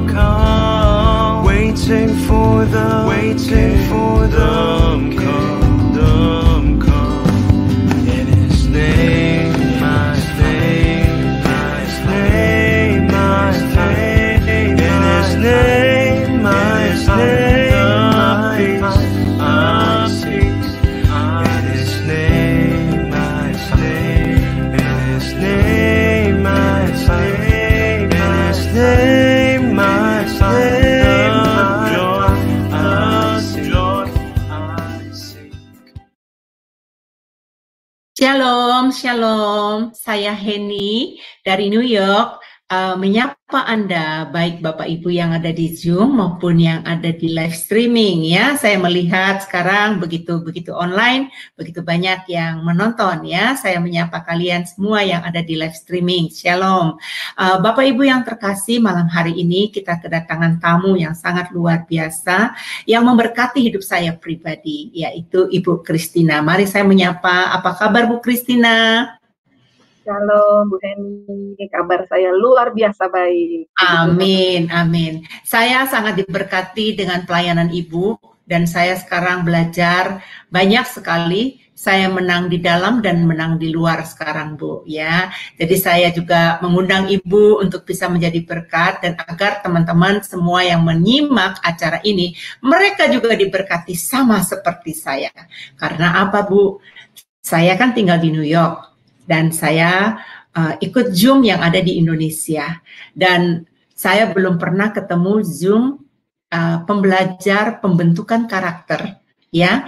come, waiting for the kingdom come. In His name, my name, my name, my name. In His name, my name, my peace. In His name, my name. In His name, my name, my name, my name, joy I seek. Shalom, shalom. Saya Henny dari New York. Menyapa Anda, baik Bapak Ibu yang ada di Zoom maupun yang ada di live streaming ya. Saya melihat sekarang begitu online, begitu banyak yang menonton ya. Saya menyapa kalian semua yang ada di live streaming. Shalom. Bapak Ibu yang terkasih, malam hari ini kita kedatangan tamu yang sangat luar biasa yang memberkati hidup saya pribadi, yaitu Ibu Christina. Mari saya menyapa. Apa kabar Bu Christina? Shalom Bu Henny, kabar saya luar biasa baik. Amin, amin. Saya sangat diberkati dengan pelayanan Ibu dan saya sekarang belajar banyak sekali. Saya menang di dalam dan menang di luar sekarang Bu ya. Jadi saya juga mengundang Ibu untuk bisa menjadi berkat dan agar teman-teman semua yang menyimak acara ini mereka juga diberkati sama seperti saya. Karena apa Bu? Saya kan tinggal di New York. Dan saya ikut Zoom yang ada di Indonesia. Dan saya belum pernah ketemu Zoom pembelajar pembentukan karakter ya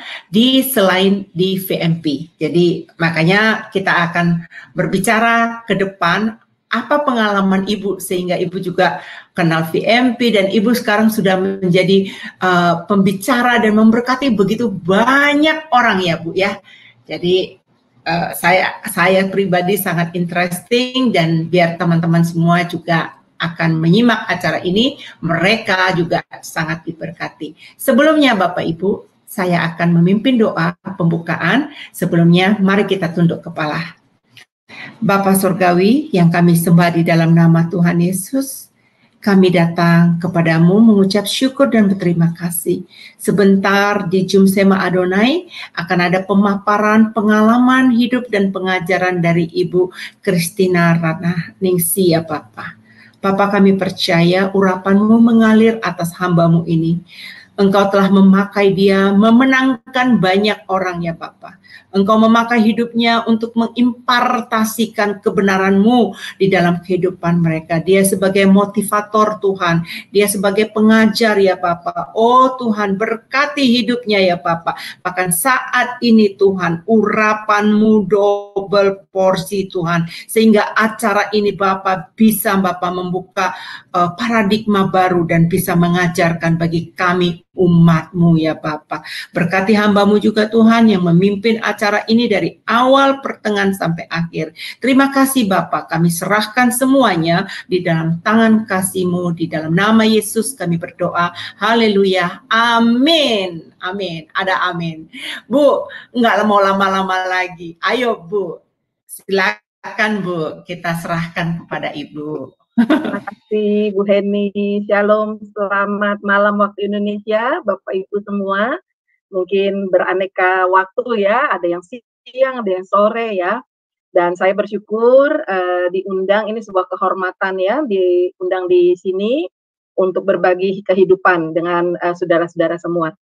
selain di VMP. Jadi makanya kita akan berbicara ke depan apa pengalaman Ibu sehingga Ibu juga kenal VMP dan Ibu sekarang sudah menjadi pembicara dan memberkati begitu banyak orang ya Bu ya. Jadi saya pribadi sangat interesting dan biar teman-teman semua juga akan menyimak acara ini, mereka juga sangat diberkati. Sebelumnya Bapak Ibu, saya akan memimpin doa pembukaan. Sebelumnya mari kita tunduk kepala. Bapa Surgawi yang kami sembah di dalam nama Tuhan Yesus, kami datang kepadamu mengucap syukur dan berterima kasih. Sebentar di Zoom Sema Adonai akan ada pemaparan pengalaman hidup dan pengajaran dari Ibu Christina Ratnaningsih ya Bapak. Bapak kami percaya urapanmu mengalir atas hambamu ini. Engkau telah memakai dia memenangkan banyak orang ya Bapak. Engkau memakai hidupnya untuk mengimpartasikan kebenaran-Mu di dalam kehidupan mereka. Dia sebagai motivator Tuhan, dia sebagai pengajar ya Bapak. Oh Tuhan, berkati hidupnya ya Bapak. Bahkan saat ini Tuhan, urapan-Mu double porsi Tuhan. Sehingga acara ini Bapak bisa Bapak membuka paradigma baru dan bisa mengajarkan bagi kami umat-Mu ya Bapak. Berkati hamba-Mu juga Tuhan yang memimpin acara ini dari awal pertengahan sampai akhir. Terima kasih Bapak, kami serahkan semuanya di dalam tangan kasih-Mu, di dalam nama Yesus kami berdoa. Haleluya, amin. Amin, ada amin. Bu, nggak mau lama-lama lagi. Ayo Bu, silakan Bu, kita serahkan kepada Ibu. Terima kasih Bu Henny. Shalom, selamat malam waktu Indonesia, Bapak Ibu semua. Mungkin beraneka waktu ya, ada yang siang, ada yang sore ya. Dan saya bersyukur diundang, ini sebuah kehormatan ya, diundang di sini untuk berbagi kehidupan dengan saudara-saudara semua.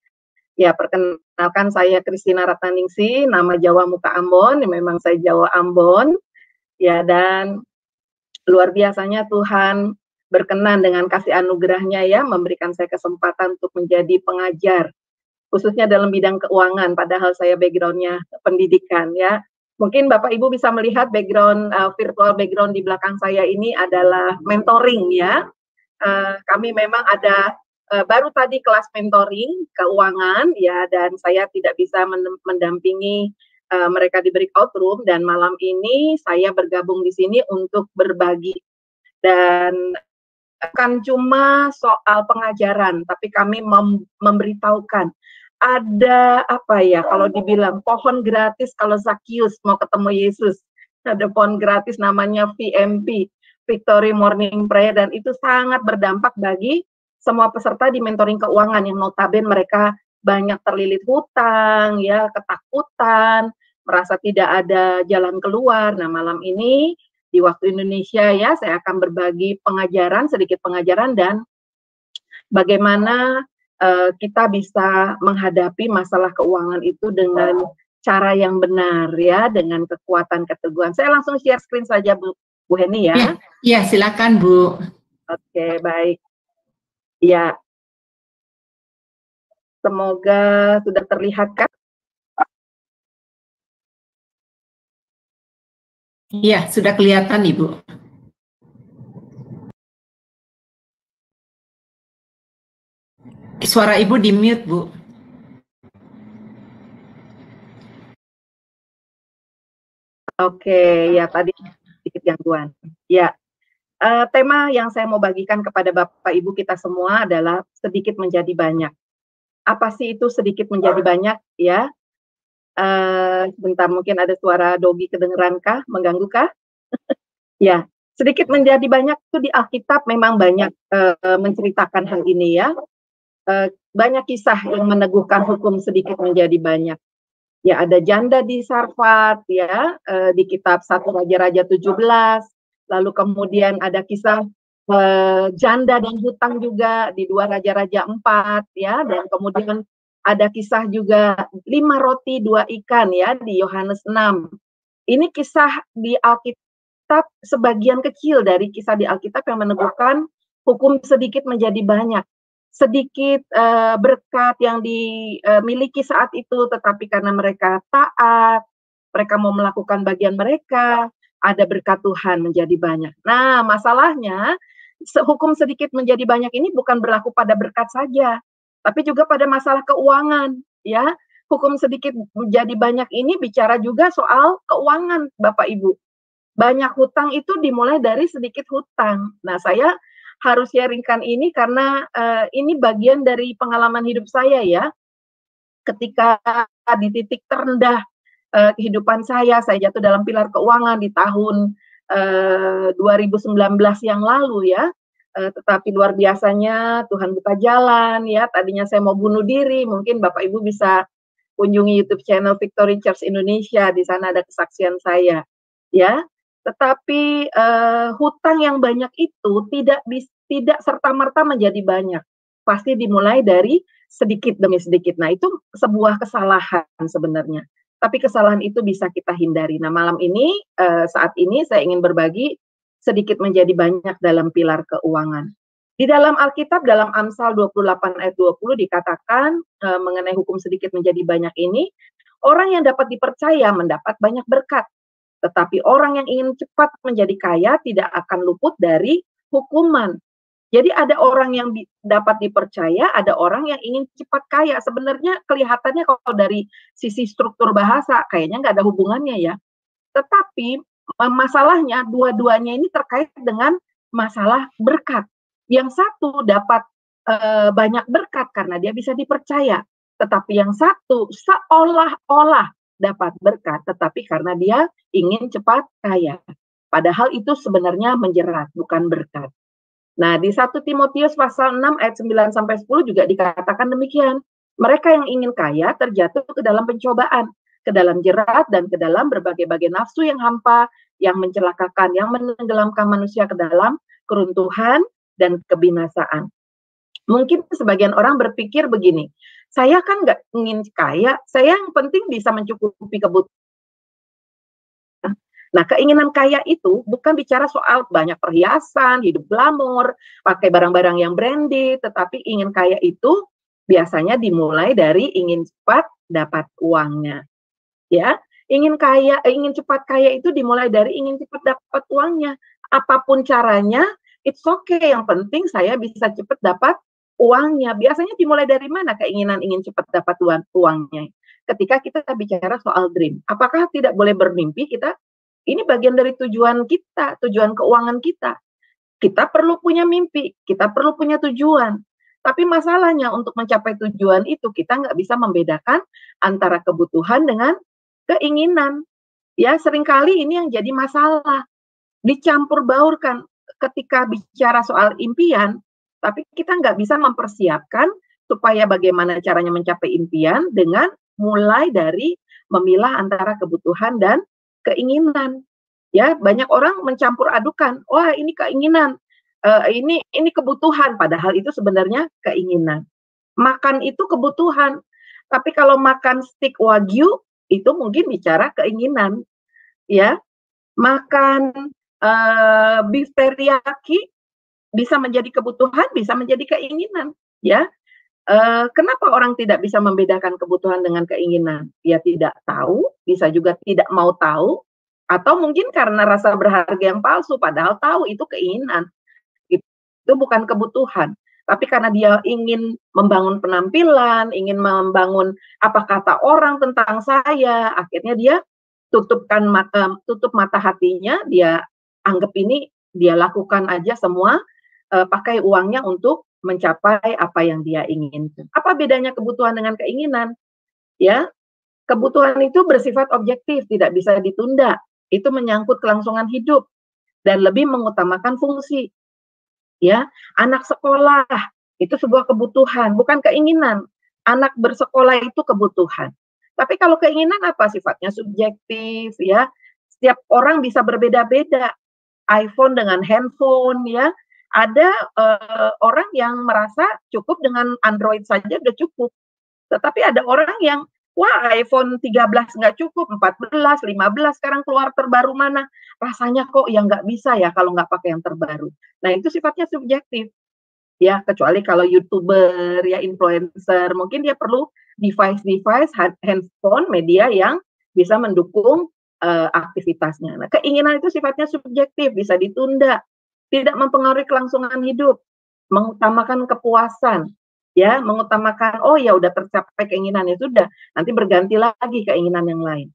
Ya, perkenalkan saya Christina Ratnaningsih, nama Jawa Muka Ambon, memang saya Jawa Ambon. Ya, dan luar biasanya Tuhan berkenan dengan kasih anugerahnya ya, memberikan saya kesempatan untuk menjadi pengajar, khususnya dalam bidang keuangan, padahal saya background-nya pendidikan ya. Mungkin Bapak Ibu bisa melihat background, virtual background di belakang saya ini adalah mentoring ya. Kami memang ada baru tadi kelas mentoring keuangan ya, dan saya tidak bisa mendampingi mereka di breakout room, dan malam ini saya bergabung di sini untuk berbagi. Dan bukan cuma soal pengajaran, tapi kami memberitahukan ada apa ya, kalau dibilang pohon gratis kalau Zakheus mau ketemu Yesus, ada pohon gratis namanya VMP. Victory Morning Prayer, dan itu sangat berdampak bagi semua peserta di mentoring keuangan yang notabene mereka banyak terlilit hutang, ya, ketakutan, merasa tidak ada jalan keluar. Nah, malam ini di waktu Indonesia ya, saya akan berbagi sedikit pengajaran dan bagaimana kita bisa menghadapi masalah keuangan itu dengan cara yang benar ya, dengan kekuatan keteguhan. Saya langsung share screen saja Bu Heni ya. Iya, silakan Bu. Oke, baik. Ya. Semoga sudah terlihat kan? Iya, sudah kelihatan Ibu. Suara Ibu di mute, Bu. Oke, ya tadi sedikit gangguan. Ya, tema yang saya mau bagikan kepada Bapak Ibu kita semua adalah sedikit menjadi banyak. Apa sih itu sedikit menjadi banyak? Ya, sebentar, mungkin ada suara dogi kedengeran kah? Mengganggu kah? Ya, sedikit menjadi banyak itu di Alkitab memang banyak menceritakan hal ini ya. Banyak kisah yang meneguhkan hukum sedikit menjadi banyak. Ya, ada janda di Sarfat ya, di kitab 1 Raja-Raja 17. Lalu kemudian ada kisah janda dan hutang juga di 2 Raja-Raja 4 ya, dan kemudian ada kisah juga 5 roti 2 ikan ya di Yohanes 6. Ini kisah di Alkitab, sebagian kecil dari kisah di Alkitab yang meneguhkan hukum sedikit menjadi banyak. Sedikit berkat yang dimiliki saat itu, tetapi karena mereka taat, mereka mau melakukan bagian mereka, ada berkat Tuhan menjadi banyak. Nah, masalahnya hukum sedikit menjadi banyak ini bukan berlaku pada berkat saja, tapi juga pada masalah keuangan, ya. Hukum sedikit menjadi banyak ini bicara juga soal keuangan, Bapak Ibu. Banyak hutang itu dimulai dari sedikit hutang. Nah, saya harus sharingkan ini karena ini bagian dari pengalaman hidup saya ya. Ketika di titik terendah kehidupan saya jatuh dalam pilar keuangan di tahun 2019 yang lalu ya. Tetapi luar biasanya Tuhan buka jalan ya. Tadinya saya mau bunuh diri, mungkin Bapak Ibu bisa kunjungi YouTube channel Victory Church Indonesia, di sana ada kesaksian saya ya. Tetapi hutang yang banyak itu tidak serta-merta menjadi banyak. Pasti dimulai dari sedikit demi sedikit. Nah, itu sebuah kesalahan sebenarnya. Tapi kesalahan itu bisa kita hindari. Nah, malam ini, saat ini saya ingin berbagi sedikit menjadi banyak dalam pilar keuangan. Di dalam Alkitab, dalam Amsal 28 ayat 20 dikatakan mengenai hukum sedikit menjadi banyak ini, orang yang dapat dipercaya mendapat banyak berkat. Tetapi orang yang ingin cepat menjadi kaya tidak akan luput dari hukuman. Jadi ada orang yang dapat dipercaya, ada orang yang ingin cepat kaya. Sebenarnya kelihatannya kalau dari sisi struktur bahasa, kayaknya nggak ada hubungannya ya. Tetapi masalahnya dua-duanya ini terkait dengan masalah berkat. Yang satu dapat banyak berkat karena dia bisa dipercaya. Tetapi yang satu seolah-olah dapat berkat, tetapi karena dia ingin cepat kaya. Padahal itu sebenarnya menjerat, bukan berkat. Nah, di 1 Timotius pasal 6 ayat 9 sampai 10 juga dikatakan demikian. Mereka yang ingin kaya terjatuh ke dalam pencobaan, ke dalam jerat dan ke dalam berbagai-bagai nafsu yang hampa, yang mencelakakan, yang menenggelamkan manusia ke dalam keruntuhan dan kebinasaan. Mungkin sebagian orang berpikir begini, saya kan nggak ingin kaya, saya yang penting bisa mencukupi kebutuhan. Nah, keinginan kaya itu bukan bicara soal banyak perhiasan, hidup glamor, pakai barang-barang yang branded, tetapi ingin kaya itu biasanya dimulai dari ingin cepat dapat uangnya. Ya, ingin cepat kaya itu dimulai dari ingin cepat dapat uangnya. Apapun caranya, it's okay, yang penting saya bisa cepat dapat uangnya. Biasanya dimulai dari mana keinginan ingin cepat dapat uangnya? Ketika kita bicara soal dream, apakah tidak boleh bermimpi kita? Ini bagian dari tujuan kita, tujuan keuangan kita. Kita perlu punya mimpi, kita perlu punya tujuan. Tapi masalahnya untuk mencapai tujuan itu kita nggak bisa membedakan antara kebutuhan dengan keinginan. Ya, seringkali ini yang jadi masalah. Dicampur baurkan. ketika bicara soal impian, tapi kita nggak bisa mempersiapkan supaya bagaimana caranya mencapai impian dengan mulai dari memilah antara kebutuhan dan keinginan. Ya, banyak orang mencampur adukan. Wah, ini keinginan, ini kebutuhan, padahal itu sebenarnya keinginan. Makan itu kebutuhan, tapi kalau makan steak wagyu itu mungkin bicara keinginan, ya. Makan beef teriyaki bisa menjadi kebutuhan, bisa menjadi keinginan, ya. Kenapa orang tidak bisa membedakan kebutuhan dengan keinginan? Ya tidak tahu, bisa juga tidak mau tahu, atau mungkin karena rasa berharga yang palsu, padahal tahu itu keinginan. Itu bukan kebutuhan. Tapi karena dia ingin membangun penampilan, ingin membangun apa kata orang tentang saya, akhirnya dia tutup mata hatinya, dia anggap ini dia lakukan aja semua, pakai uangnya untuk mencapai apa yang dia inginkan. Apa bedanya kebutuhan dengan keinginan? Ya, kebutuhan itu bersifat objektif, tidak bisa ditunda. Itu menyangkut kelangsungan hidup dan lebih mengutamakan fungsi. Ya, anak sekolah itu sebuah kebutuhan, bukan keinginan. Anak bersekolah itu kebutuhan. Tapi kalau keinginan apa? Sifatnya subjektif, ya. Setiap orang bisa berbeda-beda. iPhone dengan handphone, ya. Ada orang yang merasa cukup dengan Android saja udah cukup. Tetapi ada orang yang, wah iPhone 13 nggak cukup, 14, 15 sekarang keluar terbaru mana. Rasanya kok yang nggak bisa ya kalau nggak pakai yang terbaru. Nah itu sifatnya subjektif. Ya, kecuali kalau YouTuber, ya influencer, mungkin dia perlu device, handphone, media yang bisa mendukung aktivitasnya. Nah, keinginan itu sifatnya subjektif, bisa ditunda, tidak mempengaruhi kelangsungan hidup, mengutamakan kepuasan, ya, mengutamakan oh ya udah tercapai keinginan itu sudah, nanti berganti lagi keinginan yang lain.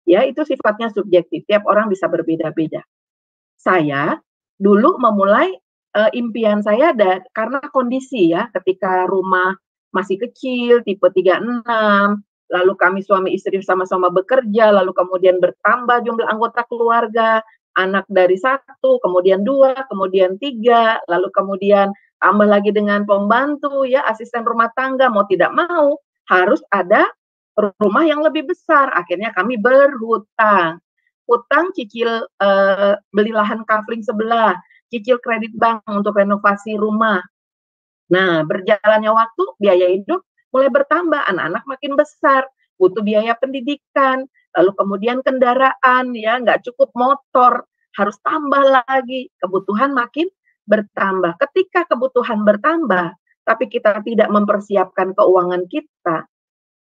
Ya, itu sifatnya subjektif, tiap orang bisa berbeda-beda. Saya dulu memulai impian saya karena kondisi ya, ketika rumah masih kecil, tipe 36, lalu kami suami istri sama-sama bekerja, lalu kemudian bertambah jumlah anggota keluarga, anak dari 1, kemudian 2, kemudian 3, lalu kemudian tambah lagi dengan pembantu ya, asisten rumah tangga, mau tidak mau harus ada rumah yang lebih besar. Akhirnya kami berhutang. Hutang cicil beli lahan kafling sebelah, cicil kredit bank untuk renovasi rumah. Nah, berjalannya waktu, biaya hidup mulai bertambah, anak-anak makin besar, butuh biaya pendidikan, lalu kemudian kendaraan, ya nggak cukup motor, harus tambah lagi, kebutuhan makin bertambah. Ketika kebutuhan bertambah, tapi kita tidak mempersiapkan keuangan kita,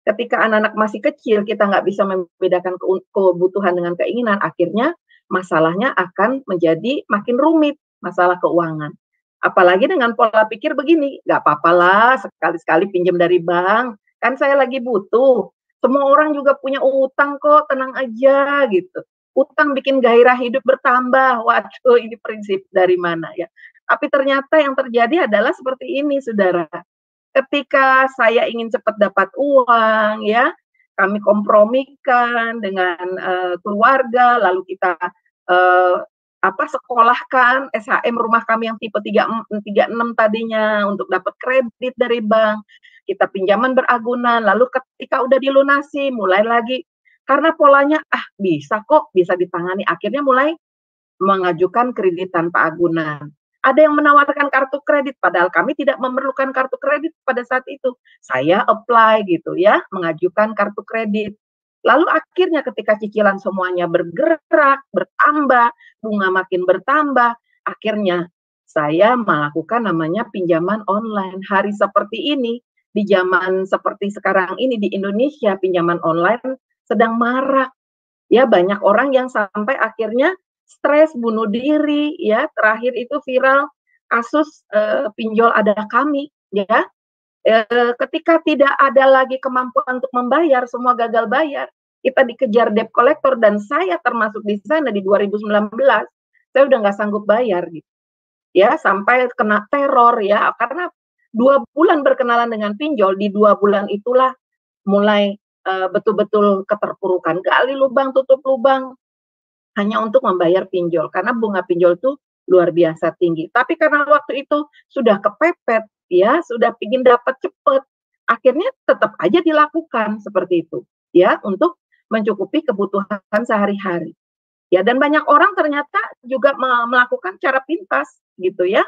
ketika anak-anak masih kecil, kita nggak bisa membedakan kebutuhan dengan keinginan, akhirnya masalahnya akan menjadi makin rumit, masalah keuangan. Apalagi dengan pola pikir begini, nggak apa-apalah sekali-sekali pinjam dari bank, kan saya lagi butuh. Semua orang juga punya utang kok, tenang aja gitu. Utang bikin gairah hidup bertambah. Waduh, ini prinsip dari mana ya? Tapi ternyata yang terjadi adalah seperti ini, saudara. Ketika saya ingin cepat dapat uang, ya, kami kompromikan dengan keluarga, lalu kita sekolahkan SHM rumah kami yang tipe 36 tadinya untuk dapat kredit dari bank. Kita pinjaman beragunan, lalu ketika udah dilunasi, mulai lagi karena polanya bisa kok, bisa ditangani. Akhirnya mulai mengajukan kredit tanpa agunan. Ada yang menawarkan kartu kredit, padahal kami tidak memerlukan kartu kredit pada saat itu. Saya apply gitu ya, mengajukan kartu kredit. Lalu akhirnya ketika cicilan semuanya bergerak, bertambah, bunga makin bertambah, akhirnya saya melakukan namanya pinjaman online. Hari seperti ini, di zaman seperti sekarang ini di Indonesia, pinjaman online sedang marak. Ya, banyak orang yang sampai akhirnya stres, bunuh diri, ya. Terakhir itu viral kasus pinjol ada kami, ya. Ketika tidak ada lagi kemampuan untuk membayar, semua gagal bayar, kita dikejar debt collector dan saya termasuk di sana di 2019, saya udah nggak sanggup bayar gitu, ya, sampai kena teror ya, karena 2 bulan berkenalan dengan pinjol, di 2 bulan itulah mulai betul-betul keterpurukan, gali lubang, tutup lubang, hanya untuk membayar pinjol, karena bunga pinjol itu luar biasa tinggi. Tapi karena waktu itu sudah kepepet, ya, sudah ingin dapat cepat, akhirnya tetap aja dilakukan seperti itu, ya, untuk mencukupi kebutuhan sehari-hari. Ya, dan banyak orang ternyata juga melakukan cara pintas gitu ya.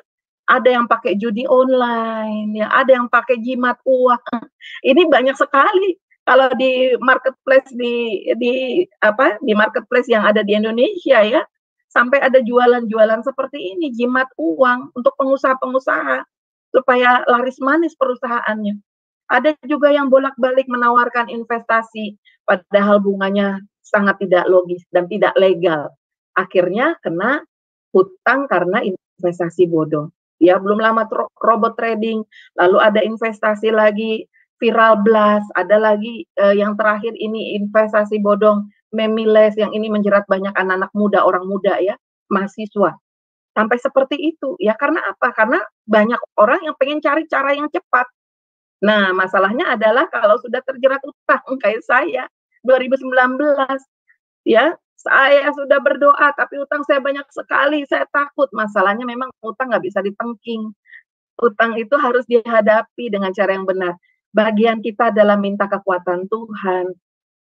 Ada yang pakai judi online, ya, ada yang pakai jimat uang. Ini banyak sekali kalau di marketplace di marketplace yang ada di Indonesia ya. Sampai ada jualan-jualan seperti ini, jimat uang untuk pengusaha-pengusaha supaya laris manis perusahaannya. Ada juga yang bolak-balik menawarkan investasi padahal bunganya sangat tidak logis dan tidak legal. Akhirnya kena hutang karena investasi bodong. Ya, belum lama robot trading, lalu ada investasi lagi viral blast, ada lagi yang terakhir ini investasi bodong memiles yang ini menjerat banyak anak-anak muda, orang muda ya, mahasiswa. Sampai seperti itu. Ya karena apa? Karena banyak orang yang pengen cari cara yang cepat. Nah, masalahnya adalah kalau sudah terjerat utang kayak saya 2019 ya, saya sudah berdoa tapi utang saya banyak sekali, saya takut. Masalahnya memang utang nggak bisa ditengking. Utang itu harus dihadapi dengan cara yang benar. Bagian kita adalah minta kekuatan Tuhan,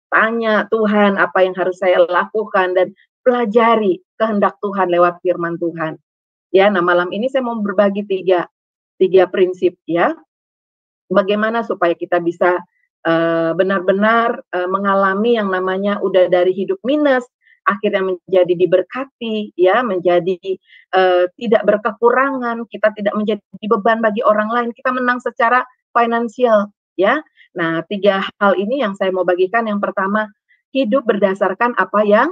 tanya Tuhan apa yang harus saya lakukan dan pelajari kehendak Tuhan lewat firman Tuhan. Ya, nah malam ini saya mau berbagi tiga prinsip ya. Bagaimana supaya kita bisa benar-benar mengalami yang namanya udah dari hidup minus akhirnya menjadi diberkati ya, menjadi tidak berkekurangan, kita tidak menjadi beban bagi orang lain, kita menang secara finansial ya. Nah, 3 hal ini yang saya mau bagikan. Yang pertama, hidup berdasarkan apa yang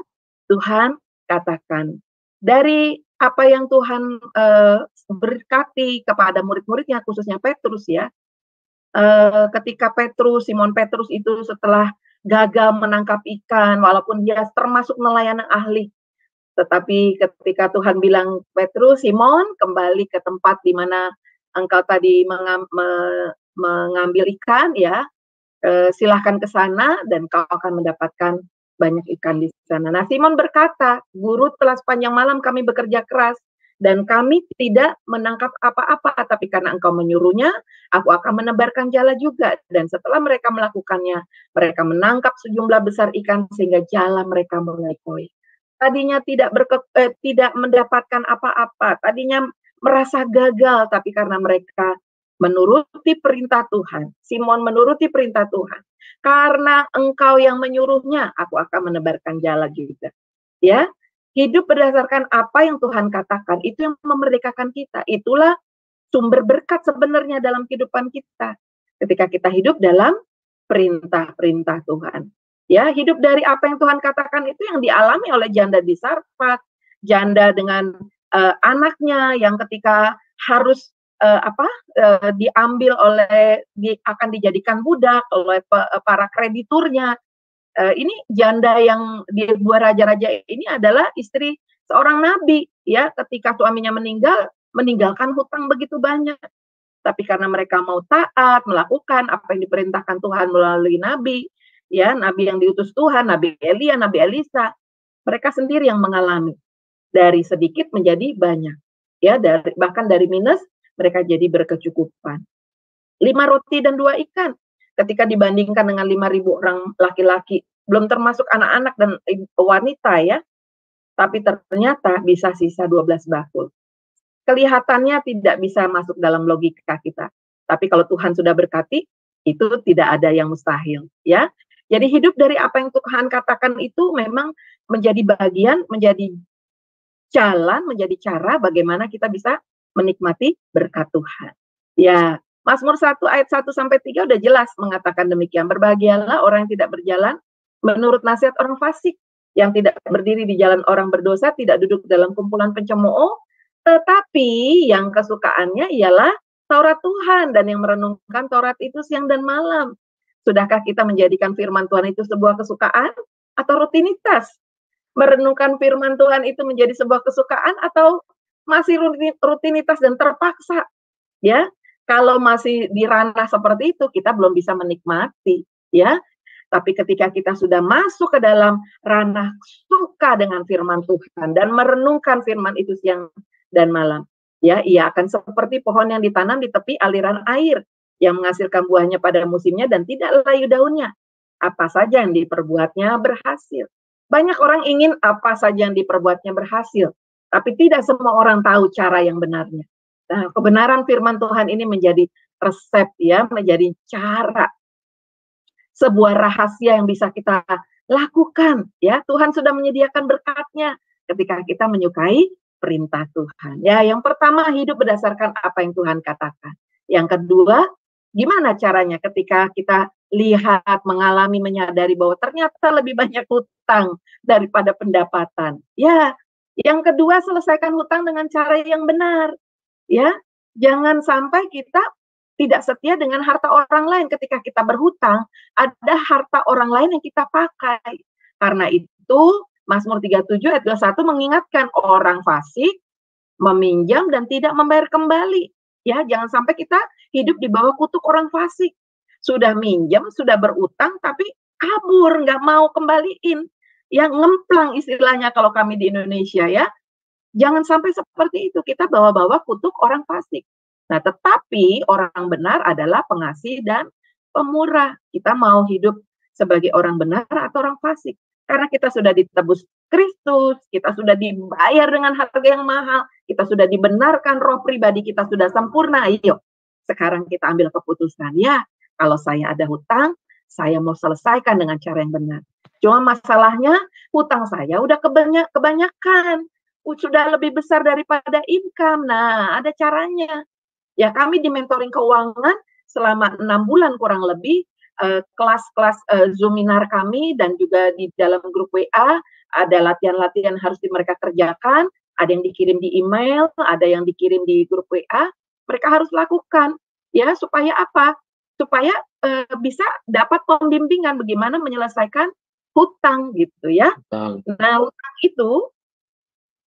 Tuhan katakan. Dari apa yang Tuhan berkati kepada murid-muridnya, khususnya Petrus ya, ketika Simon Petrus itu setelah gagal menangkap ikan, walaupun dia termasuk nelayan yang ahli, tetapi ketika Tuhan bilang, Petrus, Simon, kembali ke tempat di mana engkau tadi mengambil ikan, ya, silahkan ke sana dan kau akan mendapatkan banyak ikan di sana. Nah, Simon berkata, Guru, telah sepanjang malam kami bekerja keras, dan kami tidak menangkap apa-apa, tapi karena engkau menyuruhnya, aku akan menebarkan jala juga. Dan setelah mereka melakukannya, mereka menangkap sejumlah besar ikan sehingga jala mereka mengekoi. Tadinya tidak mendapatkan apa-apa, tadinya merasa gagal, tapi karena mereka menuruti perintah Tuhan, Simon menuruti perintah Tuhan. Karena engkau yang menyuruhnya, aku akan menebarkan jala juga. Ya, hidup berdasarkan apa yang Tuhan katakan, itu yang memerdekakan kita. Itulah sumber berkat sebenarnya dalam kehidupan kita. Ketika kita hidup dalam perintah-perintah Tuhan. Ya, hidup dari apa yang Tuhan katakan itu yang dialami oleh janda di Sarfat, janda dengan anaknya yang ketika harus diambil akan dijadikan budak oleh para krediturnya. Ini janda yang di dua raja-raja ini adalah istri seorang nabi ya, ketika suaminya meninggalkan hutang begitu banyak. Tapi karena mereka mau taat melakukan apa yang diperintahkan Tuhan melalui nabi ya, nabi yang diutus Tuhan, Nabi Elia, Nabi Elisa, mereka sendiri yang mengalami dari sedikit menjadi banyak ya, bahkan dari minus mereka jadi berkecukupan. 5 roti dan 2 ikan ketika dibandingkan dengan 5.000 orang laki-laki, belum termasuk anak-anak dan wanita ya, tapi ternyata bisa sisa 12 bakul. Kelihatannya tidak bisa masuk dalam logika kita, tapi kalau Tuhan sudah berkati, itu tidak ada yang mustahil ya. Jadi hidup dari apa yang Tuhan katakan itu memang menjadi bagian, menjadi jalan, menjadi cara bagaimana kita bisa menikmati berkat Tuhan. Ya, Mazmur 1 ayat 1 sampai 3 udah jelas mengatakan demikian. Berbahagialah orang yang tidak berjalan menurut nasihat orang fasik, yang tidak berdiri di jalan orang berdosa, tidak duduk dalam kumpulan pencemooh, tetapi yang kesukaannya ialah Taurat Tuhan dan yang merenungkan Taurat itu siang dan malam. Sudahkah kita menjadikan firman Tuhan itu sebuah kesukaan atau rutinitas? Merenungkan firman Tuhan itu menjadi sebuah kesukaan atau masih rutinitas dan terpaksa? Ya, kalau masih di ranah seperti itu, kita belum bisa menikmati, ya. Tapi ketika kita sudah masuk ke dalam ranah suka dengan firman Tuhan dan merenungkan firman itu siang dan malam. Ya, ia akan seperti pohon yang ditanam di tepi aliran air, yang menghasilkan buahnya pada musimnya dan tidak layu daunnya. Apa saja yang diperbuatnya berhasil. Banyak orang ingin apa saja yang diperbuatnya berhasil, tapi tidak semua orang tahu cara yang benarnya. Nah, kebenaran firman Tuhan ini menjadi resep, ya, menjadi cara, sebuah rahasia yang bisa kita lakukan, ya. Tuhan sudah menyediakan berkatnya ketika kita menyukai perintah Tuhan. Ya, yang pertama, hidup berdasarkan apa yang Tuhan katakan. Yang kedua, gimana caranya ketika kita lihat, mengalami, menyadari bahwa ternyata lebih banyak hutang daripada pendapatan. Ya, yang kedua, selesaikan hutang dengan cara yang benar. Ya, jangan sampai kita tidak setia dengan harta orang lain. Ketika kita berhutang, ada harta orang lain yang kita pakai. Karena itu, Mazmur 37 ayat 21 mengingatkan orang fasik meminjam dan tidak membayar kembali. Ya, jangan sampai kita hidup di bawah kutuk orang fasik. Sudah minjam, sudah berutang, tapi kabur, nggak mau kembaliin. Yang ngemplang istilahnya kalau kami di Indonesia, ya. Jangan sampai seperti itu, kita bawa-bawa kutuk orang fasik. Nah, tetapi orang benar adalah pengasih dan pemurah. Kita mau hidup sebagai orang benar atau orang fasik? Karena kita sudah ditebus Kristus, kita sudah dibayar dengan harga yang mahal, kita sudah dibenarkan, roh pribadi kita sudah sempurna. Ayo, sekarang kita ambil keputusan. Ya, kalau saya ada hutang, saya mau selesaikan dengan cara yang benar. Cuma masalahnya, hutang saya udah kebanyakan, sudah lebih besar daripada income. Nah, ada caranya. Ya, kami di mentoring keuangan selama 6 bulan kurang lebih, kelas-kelas Zoominar kami dan juga di dalam grup WA, ada latihan-latihan harus mereka kerjakan, ada yang dikirim di email, ada yang dikirim di grup WA, mereka harus lakukan. Ya, supaya apa? Supaya bisa dapat pembimbingan bagaimana menyelesaikan hutang gitu ya. Nah,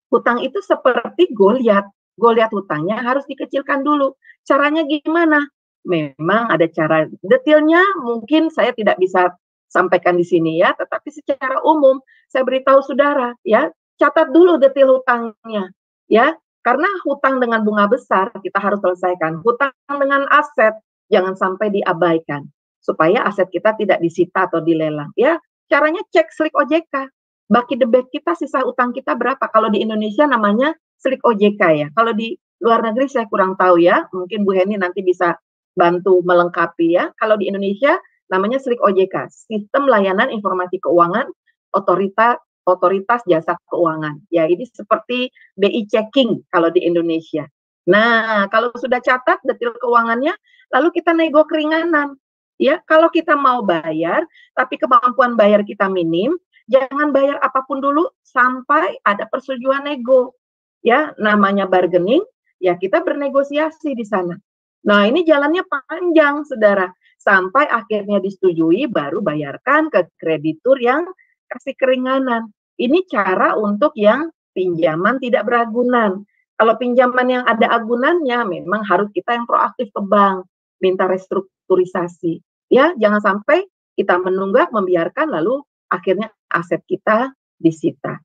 hutang itu seperti Goliat. Goliat hutangnya harus dikecilkan dulu. Caranya gimana? Memang ada cara detailnya, mungkin saya tidak bisa sampaikan di sini ya, tetapi secara umum saya beritahu saudara ya, catat dulu detail hutangnya ya, karena hutang dengan bunga besar kita harus selesaikan. Hutang dengan aset jangan sampai diabaikan supaya aset kita tidak disita atau dilelang ya. Caranya cek slik OJK. Baki debit kita, sisa utang kita berapa? Kalau di Indonesia namanya slik OJK ya. Kalau di luar negeri saya kurang tahu ya. Mungkin Bu Heni nanti bisa bantu melengkapi ya. Kalau di Indonesia namanya slik OJK, Sistem Layanan Informasi Keuangan Otoritas Jasa Keuangan. Ya, ini seperti BI checking kalau di Indonesia. Nah, kalau sudah catat detail keuangannya, lalu kita nego keringanan. Ya, kalau kita mau bayar tapi kemampuan bayar kita minim, jangan bayar apapun dulu sampai ada persetujuan nego. Ya, namanya bargaining, ya kita bernegosiasi di sana. Nah, ini jalannya panjang, saudara. Sampai akhirnya disetujui, baru bayarkan ke kreditur yang kasih keringanan. Ini cara untuk yang pinjaman tidak beragunan. Kalau pinjaman yang ada agunannya, memang harus kita yang proaktif ke bank, minta restrukturisasi. Ya, jangan sampai kita menunggak, membiarkan, lalu akhirnya aset kita disita.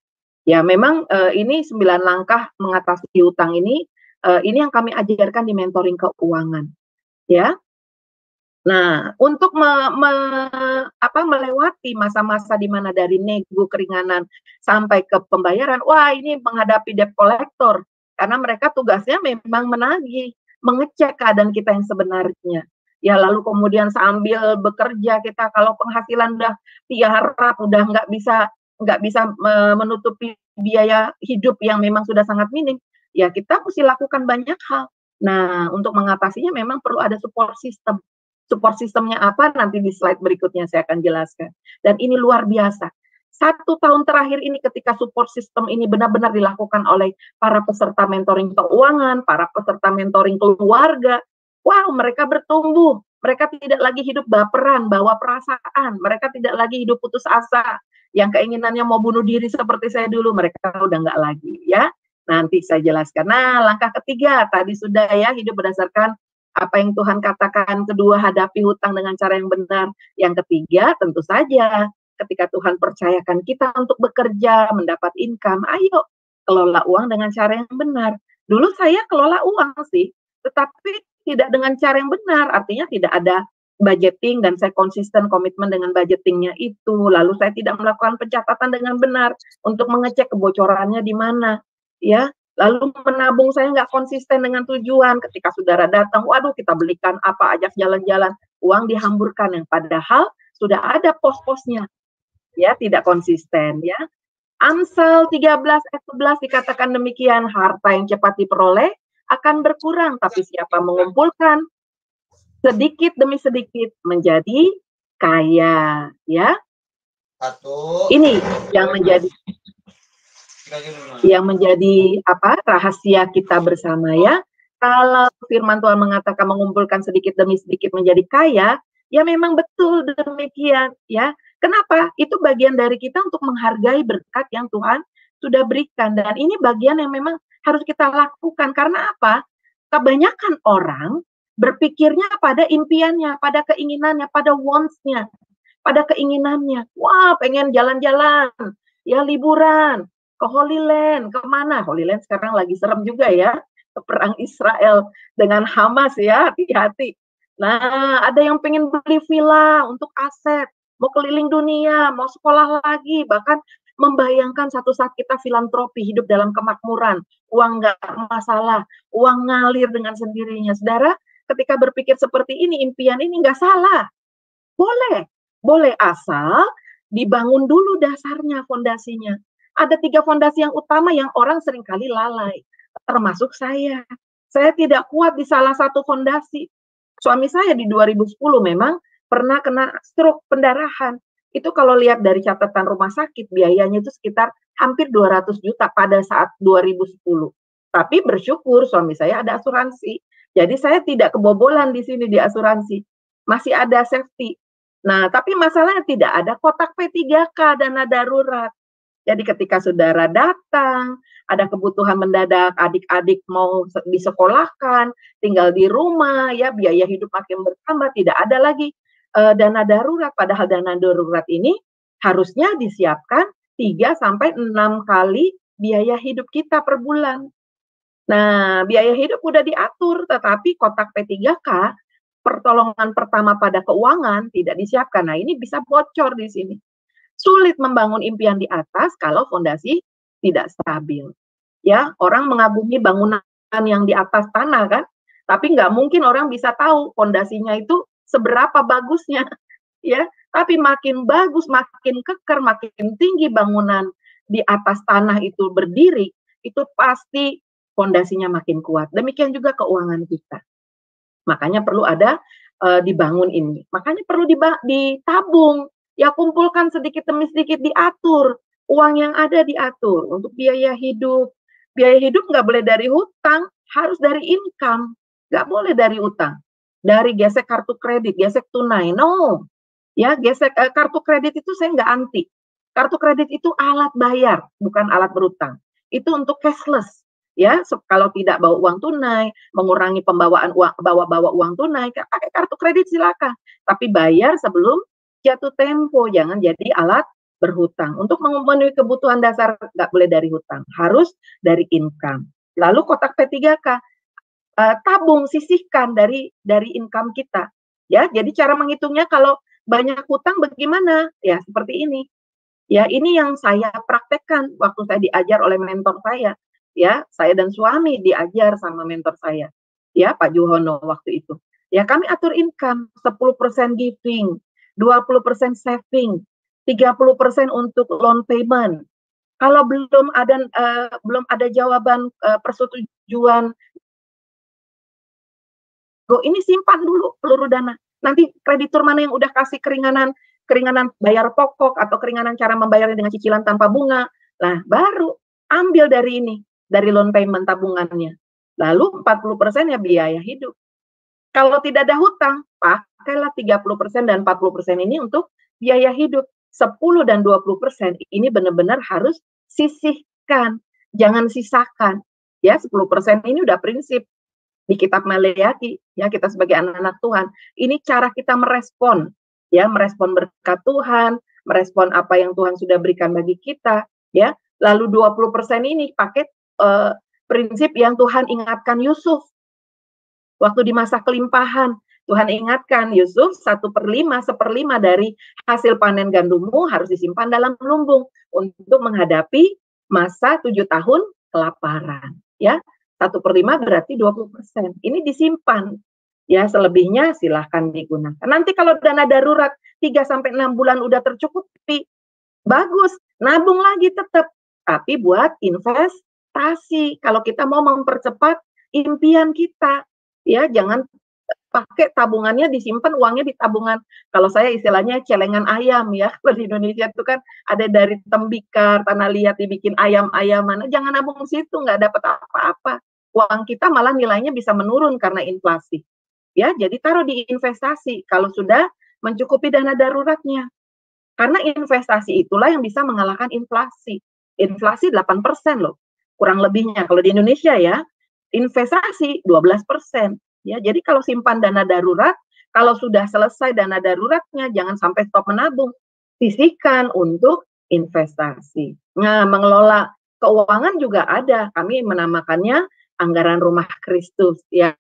Ya, memang ini 9 langkah mengatasi hutang ini yang kami ajarkan di mentoring keuangan. Ya. Nah, untuk melewati masa-masa di mana dari nego keringanan sampai ke pembayaran, wah ini menghadapi debt collector karena mereka tugasnya memang menagih, mengecek keadaan kita yang sebenarnya. Ya, lalu kemudian sambil bekerja kita kalau penghasilan udah tiarap, udah nggak bisa menutupi biaya hidup yang memang sudah sangat minim, ya kita mesti lakukan banyak hal. Nah, untuk mengatasinya memang perlu ada support system. Support systemnya apa? Nanti di slide berikutnya saya akan jelaskan. Dan ini luar biasa. 1 tahun terakhir ini ketika support system ini benar-benar dilakukan oleh para peserta mentoring keuangan, para peserta mentoring keluarga, wow, mereka bertumbuh. Mereka tidak lagi hidup baperan, bawa perasaan. Mereka tidak lagi hidup putus asa. Yang keinginannya mau bunuh diri seperti saya dulu, mereka udah nggak lagi. Ya, nanti saya jelaskan. Nah, langkah ketiga tadi sudah ya, hidup berdasarkan apa yang Tuhan katakan. Kedua, hadapi hutang dengan cara yang benar. Yang ketiga, tentu saja ketika Tuhan percayakan kita untuk bekerja, mendapat income, ayo kelola uang dengan cara yang benar. Dulu saya kelola uang sih, tetapi tidak dengan cara yang benar, artinya tidak ada budgeting dan saya konsisten komitmen dengan budgetingnya itu. Lalu saya tidak melakukan pencatatan dengan benar untuk mengecek kebocorannya di mana, ya. Lalu menabung saya nggak konsisten dengan tujuan. Ketika saudara datang, waduh kita belikan apa, ajak jalan-jalan, uang dihamburkan yang padahal sudah ada pos-posnya, ya tidak konsisten, ya. Amsal 13 ayat 11 dikatakan demikian, harta yang cepat diperoleh akan berkurang, tapi siapa mengumpulkan sedikit demi sedikit menjadi kaya, ya. Ini yang menjadi apa? Rahasia kita bersama, ya. Kalau firman Tuhan mengatakan mengumpulkan sedikit demi sedikit menjadi kaya, ya memang betul demikian, ya. Kenapa? Itu bagian dari kita untuk menghargai berkat yang Tuhan sudah berikan, dan ini bagian yang memang harus kita lakukan. Karena apa? Kebanyakan orang berpikirnya pada impiannya, pada keinginannya, pada wants-nya, pada keinginannya. Wah, pengen jalan-jalan, ya liburan, ke Holy Land, kemana? Holy Land sekarang lagi serem juga ya, ke perang Israel dengan Hamas ya, hati-hati. Nah, ada yang pengen beli villa untuk aset, mau keliling dunia, mau sekolah lagi, bahkan membayangkan satu saat kita filantropi, hidup dalam kemakmuran, uang nggak masalah, uang ngalir dengan sendirinya. Saudara, ketika berpikir seperti ini, impian ini nggak salah. Boleh asal dibangun dulu dasarnya, fondasinya. Ada 3 fondasi yang utama yang orang seringkali lalai, termasuk saya. Saya tidak kuat di salah satu fondasi. Suami saya di 2010 memang pernah kena stroke pendarahan. Itu kalau lihat dari catatan rumah sakit, biayanya itu sekitar hampir 200 juta pada saat 2010. Tapi bersyukur suami saya ada asuransi. Jadi saya tidak kebobolan di sini di asuransi. Masih ada safety. Nah, tapi masalahnya tidak ada kotak P3K, dana darurat. Jadi ketika saudara datang, ada kebutuhan mendadak, adik-adik mau disekolahkan, tinggal di rumah, ya biaya hidup makin bertambah, tidak ada lagi dana darurat. Padahal dana darurat ini harusnya disiapkan 3-6 kali biaya hidup kita per bulan. Nah, biaya hidup udah diatur, tetapi kotak P3K, pertolongan pertama pada keuangan tidak disiapkan. Nah, ini bisa bocor di sini. Sulit membangun impian di atas kalau fondasi tidak stabil. Ya, orang mengagumi bangunan yang di atas tanah kan, tapi nggak mungkin orang bisa tahu fondasinya itu seberapa bagusnya. Ya, tapi makin bagus, makin keker, makin tinggi bangunan di atas tanah itu berdiri, itu pasti fondasinya makin kuat. Demikian juga keuangan kita. Makanya perlu ada dibangun ini. Makanya perlu ditabung. Ya kumpulkan sedikit demi sedikit, diatur. Uang yang ada diatur untuk biaya hidup. Biaya hidup nggak boleh dari hutang, harus dari income. Nggak boleh dari utang. Dari gesek kartu kredit, gesek tunai. No. Ya, gesek kartu kredit itu saya nggak anti. Kartu kredit itu alat bayar, bukan alat berutang. Itu untuk cashless. Ya, kalau tidak bawa uang tunai, mengurangi pembawaan uang, bawa uang tunai, pakai kartu kredit silakan. Tapi bayar sebelum jatuh tempo, jangan jadi alat berhutang. Untuk memenuhi kebutuhan dasar nggak boleh dari hutang, harus dari income. Lalu kotak P3K, tabung, sisihkan dari income kita. Ya, jadi cara menghitungnya kalau banyak hutang bagaimana? Ya, seperti ini. Ya, ini yang saya praktekkan waktu saya diajar oleh mentor saya. Ya, saya dan suami diajar sama mentor saya. Ya, Pak Juhono waktu itu. Ya, kami atur income, 10% giving, 20% saving, 30% untuk loan payment. Kalau belum ada jawaban persetujuan, ini simpan dulu peluru dana. Nanti kreditur mana yang udah kasih keringanan bayar pokok atau keringanan cara membayarnya dengan cicilan tanpa bunga, nah baru ambil dari ini, dari loan payment tabungannya. Lalu 40% ya biaya hidup. Kalau tidak ada hutang, pakailah 30% dan 40% ini untuk biaya hidup. 10 dan 20% ini benar-benar harus sisihkan, jangan sisakan. Ya, 10% ini udah prinsip di kitab Maleakhi, ya kita sebagai anak-anak Tuhan. Ini cara kita merespon, ya, merespon berkat Tuhan, merespon apa yang Tuhan sudah berikan bagi kita, ya. Lalu 20% ini pakai prinsip yang Tuhan ingatkan Yusuf. Waktu di masa kelimpahan, Tuhan ingatkan Yusuf 1/5, 1/5 dari hasil panen gandummu harus disimpan dalam lumbung untuk menghadapi masa 7 tahun kelaparan. Ya, 1/5 berarti 20%. Ini disimpan. Ya, selebihnya silahkan digunakan. Nanti kalau dana darurat 3-6 bulan udah tercukupi, bagus, nabung lagi tetap. Tapi buat investasi. Kalau kita mau mempercepat impian kita, ya jangan pakai tabungannya disimpan, uangnya di tabungan. Kalau saya istilahnya celengan ayam ya. Kalau di Indonesia itu kan ada dari tembikar, tanah liat dibikin ayam-ayaman. Jangan nabung situ, nggak dapat apa-apa. Uang kita malah nilainya bisa menurun karena inflasi. Ya, jadi taruh di investasi kalau sudah mencukupi dana daruratnya. Karena investasi itulah yang bisa mengalahkan inflasi. Inflasi 8% loh, kurang lebihnya. Kalau di Indonesia ya, investasi 12%. Ya, jadi kalau simpan dana darurat, kalau sudah selesai dana daruratnya, jangan sampai stop menabung. Sisihkan untuk investasi. Nah, mengelola keuangan juga ada. Kami menamakannya anggaran rumah Kristus. Ya,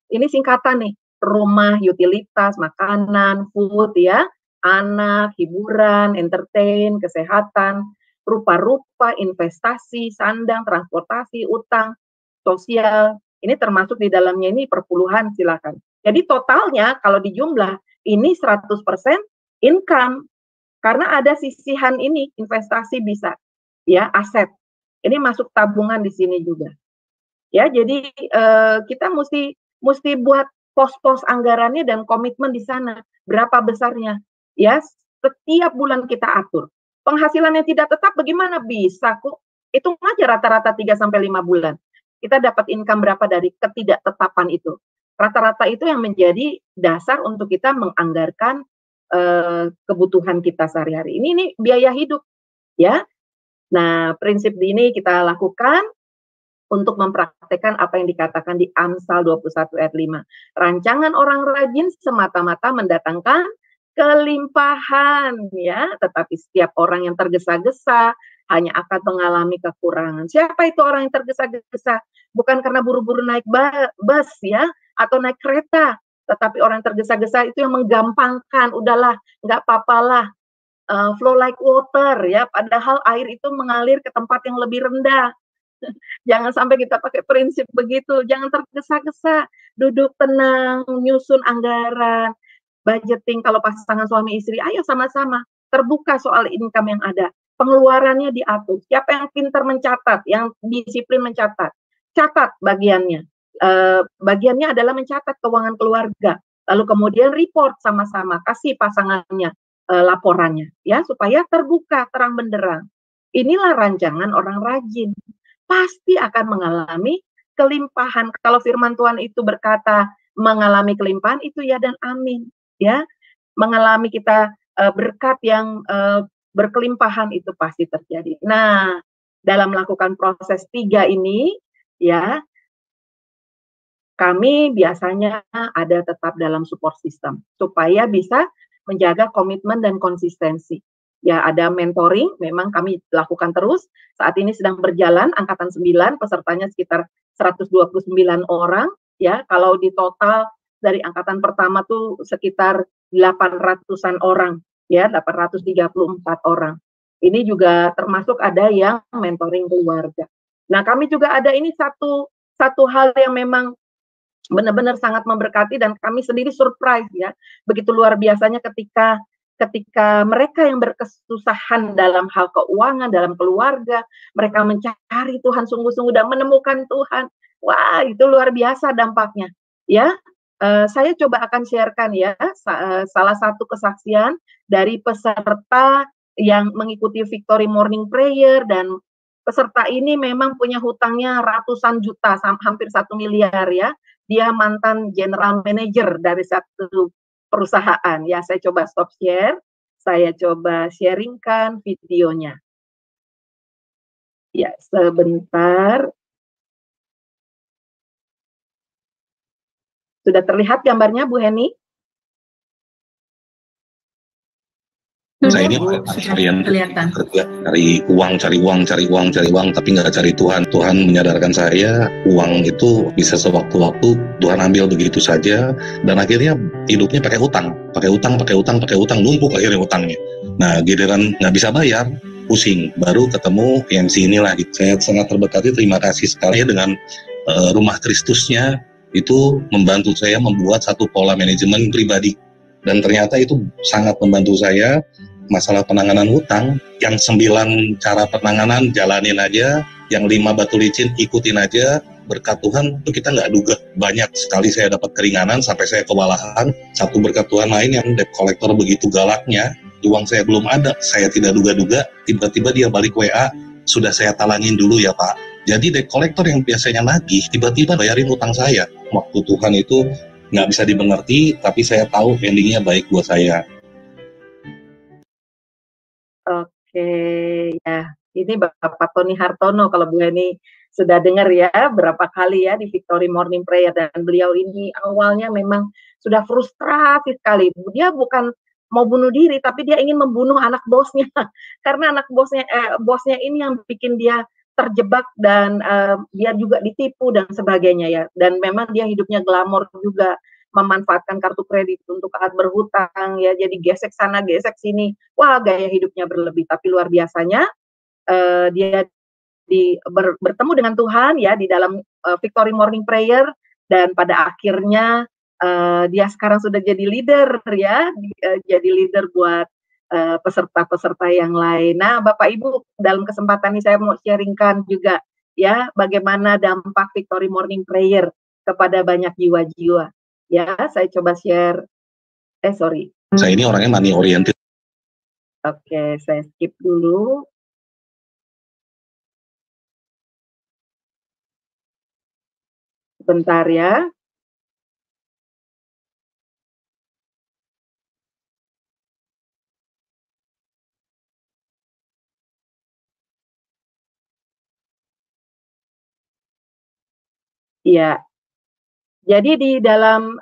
ini singkatan nih, rumah, utilitas, makanan, food ya, anak, hiburan, entertain, kesehatan, rupa-rupa, investasi, sandang, transportasi, utang, sosial. Ini termasuk di dalamnya ini perpuluhan silakan. Jadi totalnya kalau dijumlah ini 100% income karena ada sisihan ini investasi bisa ya aset. Ini masuk tabungan di sini juga. Ya, jadi kita mesti buat pos-pos anggarannya dan komitmen di sana. Berapa besarnya? Ya, setiap bulan kita atur. Penghasilan yang tidak tetap bagaimana? Bisa kok. Hitung aja rata-rata 3-5 bulan. Kita dapat income berapa dari ketidaktetapan itu. Rata-rata itu yang menjadi dasar untuk kita menganggarkan kebutuhan kita sehari-hari. Ini biaya hidup, ya. Nah, prinsip ini kita lakukan untuk mempraktekkan apa yang dikatakan di Amsal 21 ayat 5. Rancangan orang rajin semata-mata mendatangkan kelimpahan, ya, tetapi setiap orang yang tergesa-gesa hanya akan mengalami kekurangan. Siapa itu orang yang tergesa-gesa? Bukan karena buru-buru naik bus ya, atau naik kereta, tetapi orang yang tergesa-gesa itu yang menggampangkan, udahlah, nggak apa-apalah, flow like water ya, padahal air itu mengalir ke tempat yang lebih rendah. Jangan sampai kita pakai prinsip begitu, jangan tergesa-gesa, duduk tenang, nyusun anggaran, budgeting kalau pasangan suami istri, ayo sama-sama, terbuka soal income yang ada, pengeluarannya diatur, siapa yang pintar mencatat, yang disiplin mencatat, catat bagiannya, bagiannya adalah mencatat keuangan keluarga, lalu kemudian report sama-sama, kasih pasangannya laporannya, ya supaya terbuka, terang benderang. Inilah rancangan orang rajin. Pasti akan mengalami kelimpahan. Kalau firman Tuhan itu berkata mengalami kelimpahan, itu ya dan amin. Ya, mengalami kita berkat yang berkelimpahan itu pasti terjadi. Nah, dalam melakukan proses 3 ini, ya, kami biasanya ada tetap dalam support system supaya bisa menjaga komitmen dan konsistensi. Ya, ada mentoring, memang kami lakukan terus. Saat ini sedang berjalan, angkatan 9, pesertanya sekitar 129 orang. Ya, kalau di total dari angkatan pertama tuh sekitar 800-an orang, ya, 834 orang. Ini juga termasuk ada yang mentoring keluarga. Nah, kami juga ada ini satu hal yang memang benar-benar sangat memberkati dan kami sendiri surprise ya. Begitu luar biasanya ketika mereka yang berkesusahan dalam hal keuangan, dalam keluarga, mereka mencari Tuhan sungguh-sungguh dan menemukan Tuhan. Wah, itu luar biasa dampaknya. Ya, saya coba akan sharekan ya, salah satu kesaksian dari peserta yang mengikuti Victory Morning Prayer, dan peserta ini memang punya hutangnya ratusan juta, hampir 1 miliar ya. Dia mantan general manager dari satu perusahaan. Ya, saya coba stop share. Saya coba sharingkan videonya. Ya, sebentar. Sudah terlihat gambarnya, Bu Heni? Saya ini Bu, sudah kelihatan. kerja, cari uang, tapi nggak cari Tuhan. Tuhan menyadarkan saya, uang itu bisa sewaktu-waktu Tuhan ambil begitu saja, dan akhirnya hidupnya pakai utang, numpuk akhirnya utangnya. Nah, giliran nggak bisa bayar, pusing. Baru ketemu PMC inilah. Gitu. Saya sangat terberkati, terima kasih sekali dengan Rumah Kristusnya, itu membantu saya membuat satu pola manajemen pribadi. Dan ternyata itu sangat membantu saya. Masalah penanganan hutang, yang 9 cara penanganan jalanin aja, yang 5 batu licin ikutin aja, berkat Tuhan itu kita nggak duga. Banyak sekali saya dapat keringanan sampai saya kewalahan. Satu berkat Tuhan lain yang debt collector begitu galaknya, uang saya belum ada, saya tidak duga-duga, tiba-tiba dia balik WA, sudah saya talangin dulu ya Pak. Jadi debt collector yang biasanya nagih, tiba-tiba bayarin utang saya. Waktu Tuhan itu nggak bisa dimengerti, tapi saya tahu endingnya baik buat saya. Oke, ya. Ini Bapak Tony Hartono, kalau Bu Heni sudah dengar ya, berapa kali ya di Victory Morning Prayer, dan beliau ini awalnya memang sudah frustrasi sekali. Dia bukan mau bunuh diri, tapi dia ingin membunuh anak bosnya, karena anak bosnya ini yang bikin dia terjebak, dan dia juga ditipu dan sebagainya ya. Dan memang dia hidupnya glamor juga, memanfaatkan kartu kredit untuk alat berhutang ya, jadi gesek sana gesek sini, wah gaya hidupnya berlebih. Tapi luar biasanya dia bertemu dengan Tuhan ya di dalam Victory Morning Prayer, dan pada akhirnya dia sekarang sudah jadi leader ya, jadi leader buat peserta-peserta yang lain. Nah, Bapak Ibu, dalam kesempatan ini saya mau sharingkan juga ya bagaimana dampak Victory Morning Prayer kepada banyak jiwa-jiwa. Ya, saya coba share. Saya ini orangnya money oriented. Oke, saya skip dulu. Bentar ya. Iya. Jadi di dalam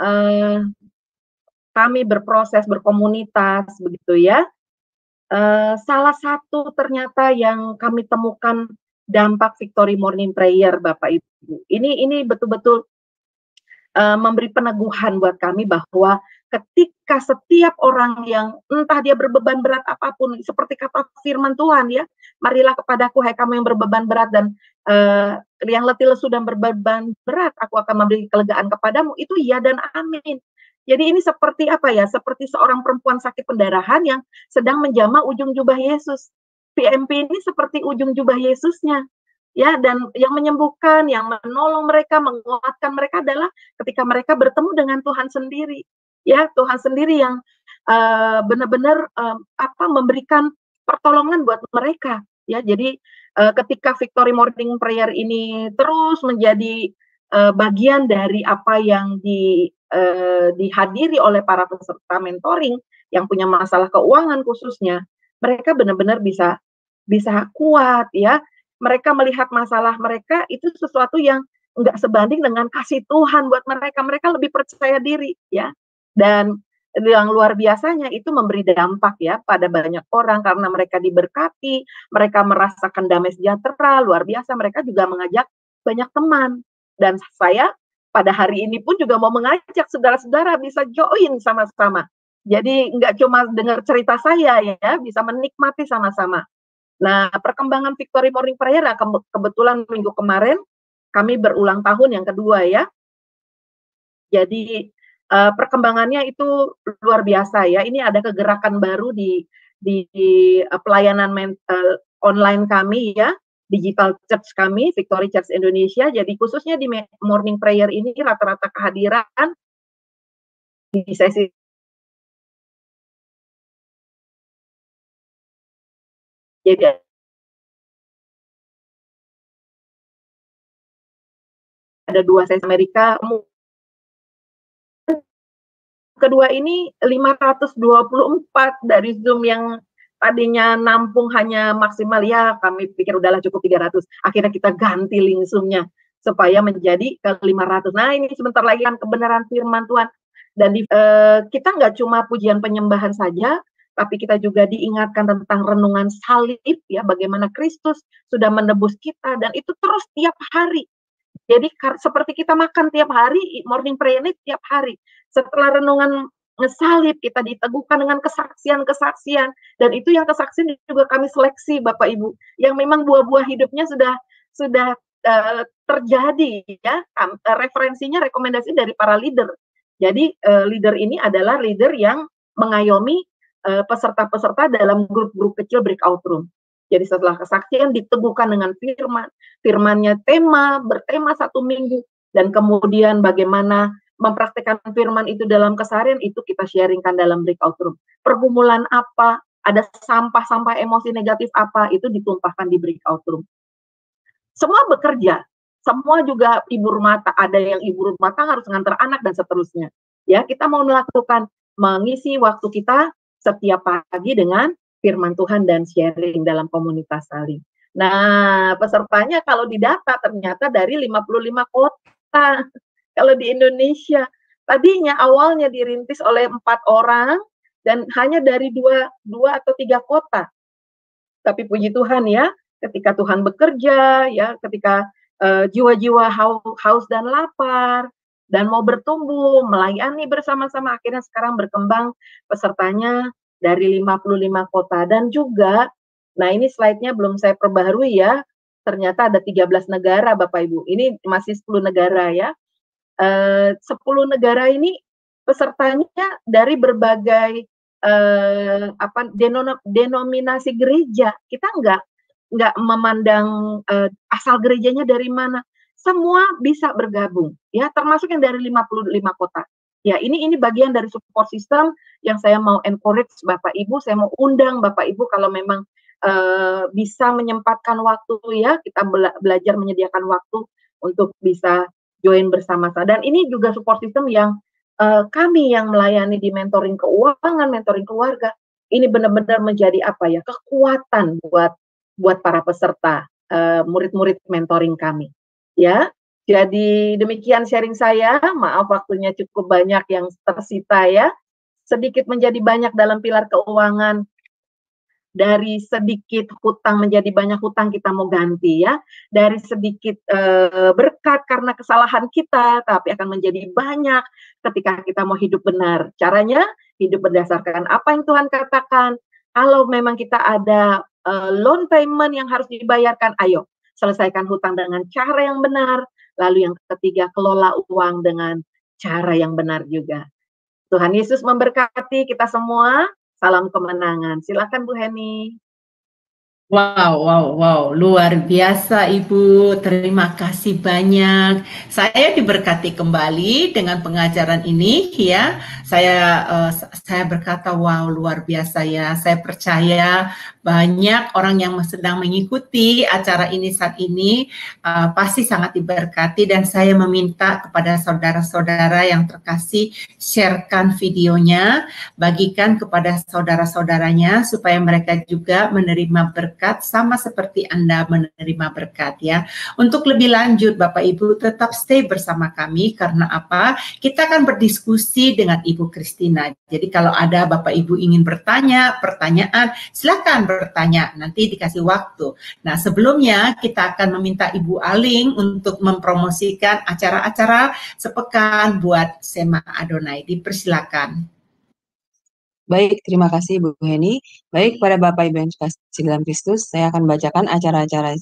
kami berproses berkomunitas begitu ya, salah satu ternyata yang kami temukan dampak Victory Morning Prayer Bapak Ibu, ini betul-betul memberi peneguhan buat kami bahwa ketika setiap orang yang entah dia berbeban berat apapun, seperti kata firman Tuhan ya, marilah kepadaku hai kamu yang berbeban berat dan yang letih lesu dan berbeban berat, aku akan memberi kelegaan kepadamu. Itu ya dan amin. Jadi ini seperti apa ya? Seperti seorang perempuan sakit pendarahan yang sedang menjamah ujung jubah Yesus. PMP ini seperti ujung jubah Yesusnya. Ya, dan yang menyembuhkan, yang menolong mereka, menguatkan mereka adalah ketika mereka bertemu dengan Tuhan sendiri. Ya, Tuhan sendiri yang benar-benar memberikan pertolongan buat mereka. Ya, jadi ketika Victory Morning Prayer ini terus menjadi bagian dari apa yang dihadiri oleh para peserta mentoring yang punya masalah keuangan khususnya, mereka benar-benar bisa kuat ya. Mereka melihat masalah mereka itu sesuatu yang enggak sebanding dengan kasih Tuhan buat mereka. Mereka lebih percaya diri ya. Dan yang luar biasanya itu memberi dampak ya pada banyak orang karena mereka diberkati, mereka merasakan damai sejahtera luar biasa. Mereka juga mengajak banyak teman. Dan saya pada hari ini pun juga mau mengajak saudara-saudara bisa join sama-sama. Jadi enggak cuma dengar cerita saya ya, bisa menikmati sama-sama. Nah, perkembangan Victory Morning Prayer kebetulan minggu kemarin kami berulang tahun yang kedua ya. Jadi perkembangannya itu luar biasa ya. Ini ada kegerakan baru di pelayanan online kami ya, digital church kami, Victory Church Indonesia. Jadi khususnya di Morning Prayer ini rata-rata kehadiran di sesi jadi ada 2 sesi Amerika. Kedua ini 524 dari Zoom yang tadinya nampung hanya maksimal ya kami pikir udahlah cukup 300. Akhirnya kita ganti link Zoom-nya supaya menjadi ke 500. Nah, ini sebentar lagi kan kebenaran firman Tuhan. Dan kita nggak cuma pujian penyembahan saja, tapi kita juga diingatkan tentang renungan salib ya, bagaimana Kristus sudah menebus kita, dan itu terus tiap hari. Jadi seperti kita makan tiap hari, morning prayer ini tiap hari. Setelah renungan salib, kita diteguhkan dengan kesaksian-kesaksian, dan itu yang kesaksian juga kami seleksi Bapak Ibu, yang memang buah-buah hidupnya sudah terjadi ya, referensinya, rekomendasi dari para leader. Jadi leader ini adalah leader yang mengayomi peserta-peserta dalam grup-grup kecil breakout room. Jadi setelah kesaksian diteguhkan dengan firmannya bertema 1 minggu, dan kemudian bagaimana mempraktikkan firman itu dalam keseharian, itu kita sharingkan dalam breakout room. Pergumulan apa, ada sampah-sampah emosi negatif apa, itu ditumpahkan di breakout room. Semua bekerja, semua juga ibu rumah tangga, ada yang ibu rumah tangga harus ngantar anak dan seterusnya. Ya, kita mau mengisi waktu kita setiap pagi dengan firman Tuhan dan sharing dalam komunitas saling. Nah, pesertanya kalau didata ternyata dari 55 kota. Kalau di Indonesia, tadinya awalnya dirintis oleh 4 orang dan hanya dari 2 atau 3 kota. Tapi puji Tuhan ya, ketika Tuhan bekerja, ya, ketika jiwa-jiwa haus dan lapar dan mau bertumbuh, melayani bersama-sama, akhirnya sekarang berkembang pesertanya dari 55 kota. Dan juga, nah ini slide-nya belum saya perbaharui ya, ternyata ada 13 negara Bapak Ibu. Ini masih 10 negara ya. 10 negara ini pesertanya dari berbagai denominasi gereja. Kita nggak memandang asal gerejanya dari mana. Semua bisa bergabung ya, termasuk yang dari 55 kota. Ya, ini bagian dari support system yang saya mau encourage Bapak Ibu, saya mau undang Bapak Ibu kalau memang bisa menyempatkan waktu ya, kita belajar menyediakan waktu untuk bisa join bersama-sama. Dan ini juga support system yang kami yang melayani di mentoring keuangan, mentoring keluarga, ini benar-benar menjadi kekuatan buat para peserta, murid-murid mentoring kami. Ya, jadi demikian sharing saya. Maaf waktunya cukup banyak yang tersita ya. Sedikit menjadi banyak dalam pilar keuangan. Dari sedikit hutang menjadi banyak hutang, kita mau ganti ya. Dari sedikit berkat karena kesalahan kita, tapi akan menjadi banyak ketika kita mau hidup benar. Caranya hidup berdasarkan apa yang Tuhan katakan. Kalau memang kita ada loan payment yang harus dibayarkan, ayo selesaikan hutang dengan cara yang benar. Lalu yang ketiga, kelola uang dengan cara yang benar juga. Tuhan Yesus memberkati kita semua. Salam kemenangan. Silakan Bu Heni. Wow, luar biasa Ibu, terima kasih banyak. Saya diberkati kembali dengan pengajaran ini ya. Saya berkata wow, luar biasa ya. Saya percaya banyak orang yang sedang mengikuti acara ini saat ini pasti sangat diberkati, dan saya meminta kepada saudara-saudara yang terkasih, sharekan videonya, bagikan kepada saudara-saudaranya supaya mereka juga menerima berkat sama seperti Anda menerima berkat ya. Untuk lebih lanjut Bapak Ibu tetap stay bersama kami, karena apa? Kita akan berdiskusi dengan Ibu Christina. Jadi kalau ada Bapak Ibu ingin bertanya, pertanyaan, silakan bertanya, nanti dikasih waktu. Nah, sebelumnya kita akan meminta Ibu Aling untuk mempromosikan acara-acara sepekan buat Sema Adonai. Dipersilakan. Baik, terima kasih Bu Heni. Baik, pada Bapak Ibu yang kasih dalam Kristus, saya akan bacakan acara-acara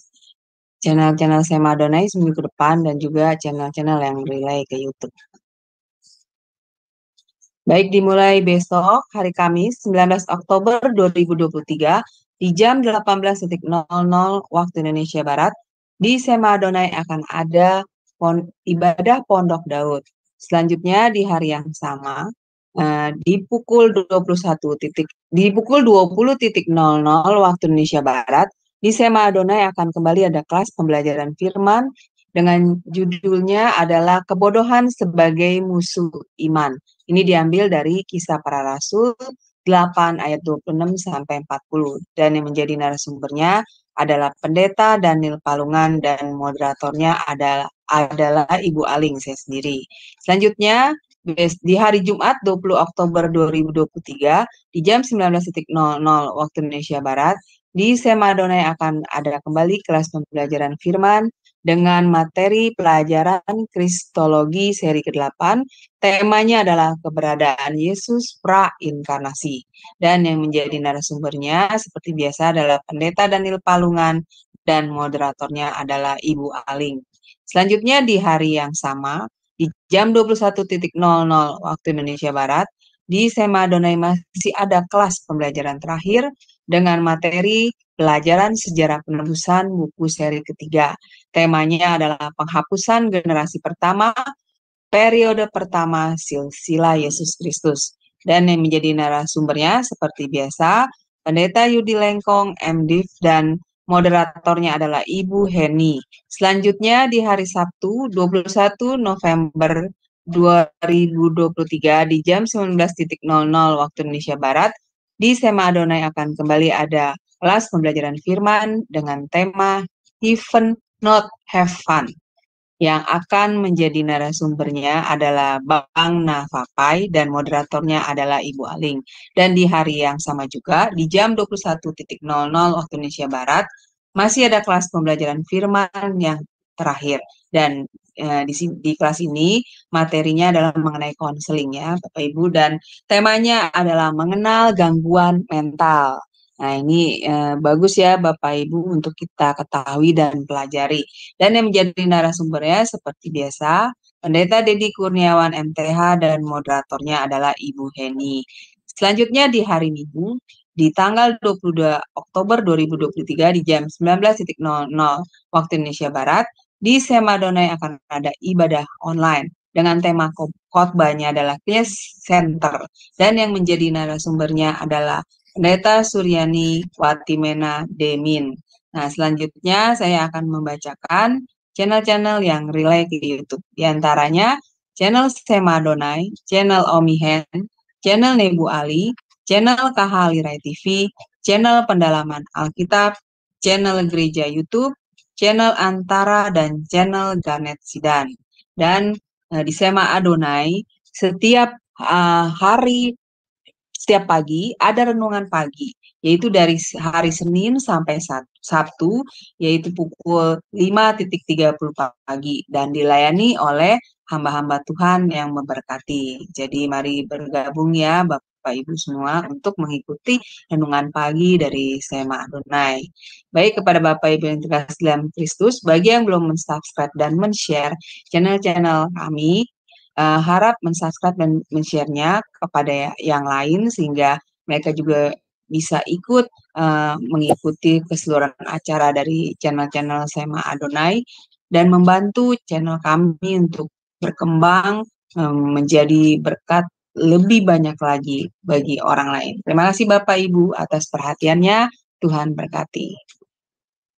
channel Sema Adonai seminggu ke depan dan juga channel-channel yang relay ke YouTube. Baik, dimulai besok hari Kamis 19 Oktober 2023 di jam 18.00 waktu Indonesia Barat di Sema Adonai akan ada ibadah Pondok Daud. Selanjutnya di hari yang sama di pukul 20.00 waktu Indonesia Barat di Sema Adonai akan kembali ada kelas pembelajaran firman dengan judulnya adalah Kebodohan sebagai Musuh Iman. Ini diambil dari Kisah Para Rasul 8 ayat 26 sampai 40, dan yang menjadi narasumbernya adalah Pendeta Daniel Palungan dan moderatornya adalah Ibu Aling, saya sendiri. Selanjutnya di hari Jumat 20 Oktober 2023 di jam 19.00 waktu Indonesia Barat di Sema Adonai akan ada kembali kelas pembelajaran firman dengan materi pelajaran Kristologi seri ke-8. Temanya adalah keberadaan Yesus pra-inkarnasi. Dan yang menjadi narasumbernya seperti biasa adalah Pendeta Daniel Palungan dan moderatornya adalah Ibu Aling. Selanjutnya di hari yang sama, di jam 21.00 waktu Indonesia Barat, di Sema Adonai masih ada kelas pembelajaran terakhir dengan materi pelajaran sejarah penebusan buku seri ketiga. Temanya adalah penghapusan generasi pertama, periode pertama silsilah Yesus Kristus. Dan yang menjadi narasumbernya seperti biasa, Pendeta Yudi Lengkong, MDiv, dan moderatornya adalah Ibu Heni. Selanjutnya di hari Sabtu 21 November 2023 di jam 19.00 waktu Indonesia Barat, di Sema Adonai akan kembali ada kelas pembelajaran firman dengan tema Heaven Not Have Fun. Yang akan menjadi narasumbernya adalah Bang Nafapai dan moderatornya adalah Ibu Aling. Dan di hari yang sama juga, di jam 21.00 waktu Indonesia Barat, masih ada kelas pembelajaran firman yang terakhir. Dan di kelas ini materinya adalah mengenai konseling ya Bapak Ibu, dan temanya adalah mengenal gangguan mental. Nah ini bagus ya Bapak Ibu untuk kita ketahui dan pelajari. Dan yang menjadi narasumbernya seperti biasa, Pendeta Dedi Kurniawan MTH dan moderatornya adalah Ibu Heni. Selanjutnya di hari Minggu, di tanggal 22 Oktober 2023 di jam 19.00 waktu Indonesia Barat, di Sema Adonai akan ada ibadah online dengan tema khotbahnya adalah Peace Center. Dan yang menjadi narasumbernya adalah Pendeta Suryani Watimena Demin. Nah, selanjutnya saya akan membacakan channel-channel yang relay ke YouTube. Di antaranya channel Sema Adonai, channel Omihen, channel Nebu Ali, channel Kahalirai TV, channel Pendalaman Alkitab, channel Gereja YouTube, channel Antara, dan channel Garnet Sidan. Dan di Sema Adonai setiap setiap pagi ada renungan pagi, yaitu dari hari Senin sampai Sabtu, yaitu pukul 5.30 pagi, dan dilayani oleh hamba-hamba Tuhan yang memberkati. Jadi mari bergabung ya Bapak Ibu semua untuk mengikuti renungan pagi dari Sema Adonai. Baik, kepada Bapak Ibu yang terkasih dalam Kristus, bagi yang belum men-subscribe dan men-share channel-channel kami, harap men-subscribe dan men-share-nya kepada yang lain sehingga mereka juga bisa ikut mengikuti keseluruhan acara dari channel-channel Sema Adonai dan membantu channel kami untuk berkembang menjadi berkat lebih banyak lagi bagi orang lain. Terima kasih Bapak Ibu atas perhatiannya. Tuhan berkati.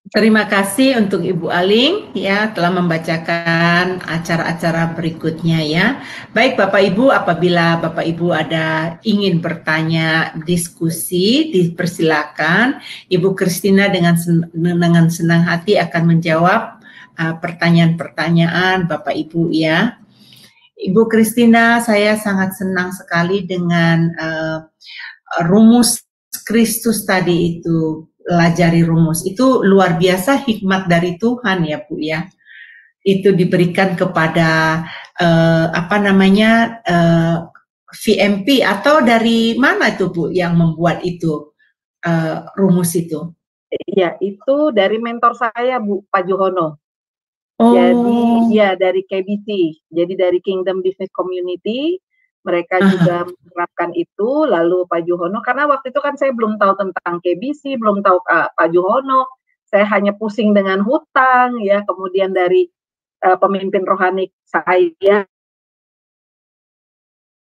Terima kasih untuk Ibu Aling ya telah membacakan acara-acara berikutnya ya. Baik Bapak Ibu, apabila Bapak Ibu ada ingin bertanya, diskusi, dipersilakan. Ibu Christina dengan senang hati akan menjawab pertanyaan-pertanyaan Bapak Ibu ya. Ibu Christina, saya sangat senang sekali dengan rumus Kristus tadi itu. Pelajari rumus itu luar biasa, hikmat dari Tuhan ya Bu ya. Itu diberikan kepada VMP atau dari mana itu Bu yang membuat itu rumus itu? Iya, itu dari mentor saya Bu, Pak Johono. Oh. Jadi ya dari KBC, jadi dari Kingdom Business Community. Mereka juga menerapkan itu, lalu Pak Johono, karena waktu itu kan saya belum tahu tentang KBC, belum tahu Pak Johono, saya hanya pusing dengan hutang, ya, kemudian dari pemimpin rohani saya,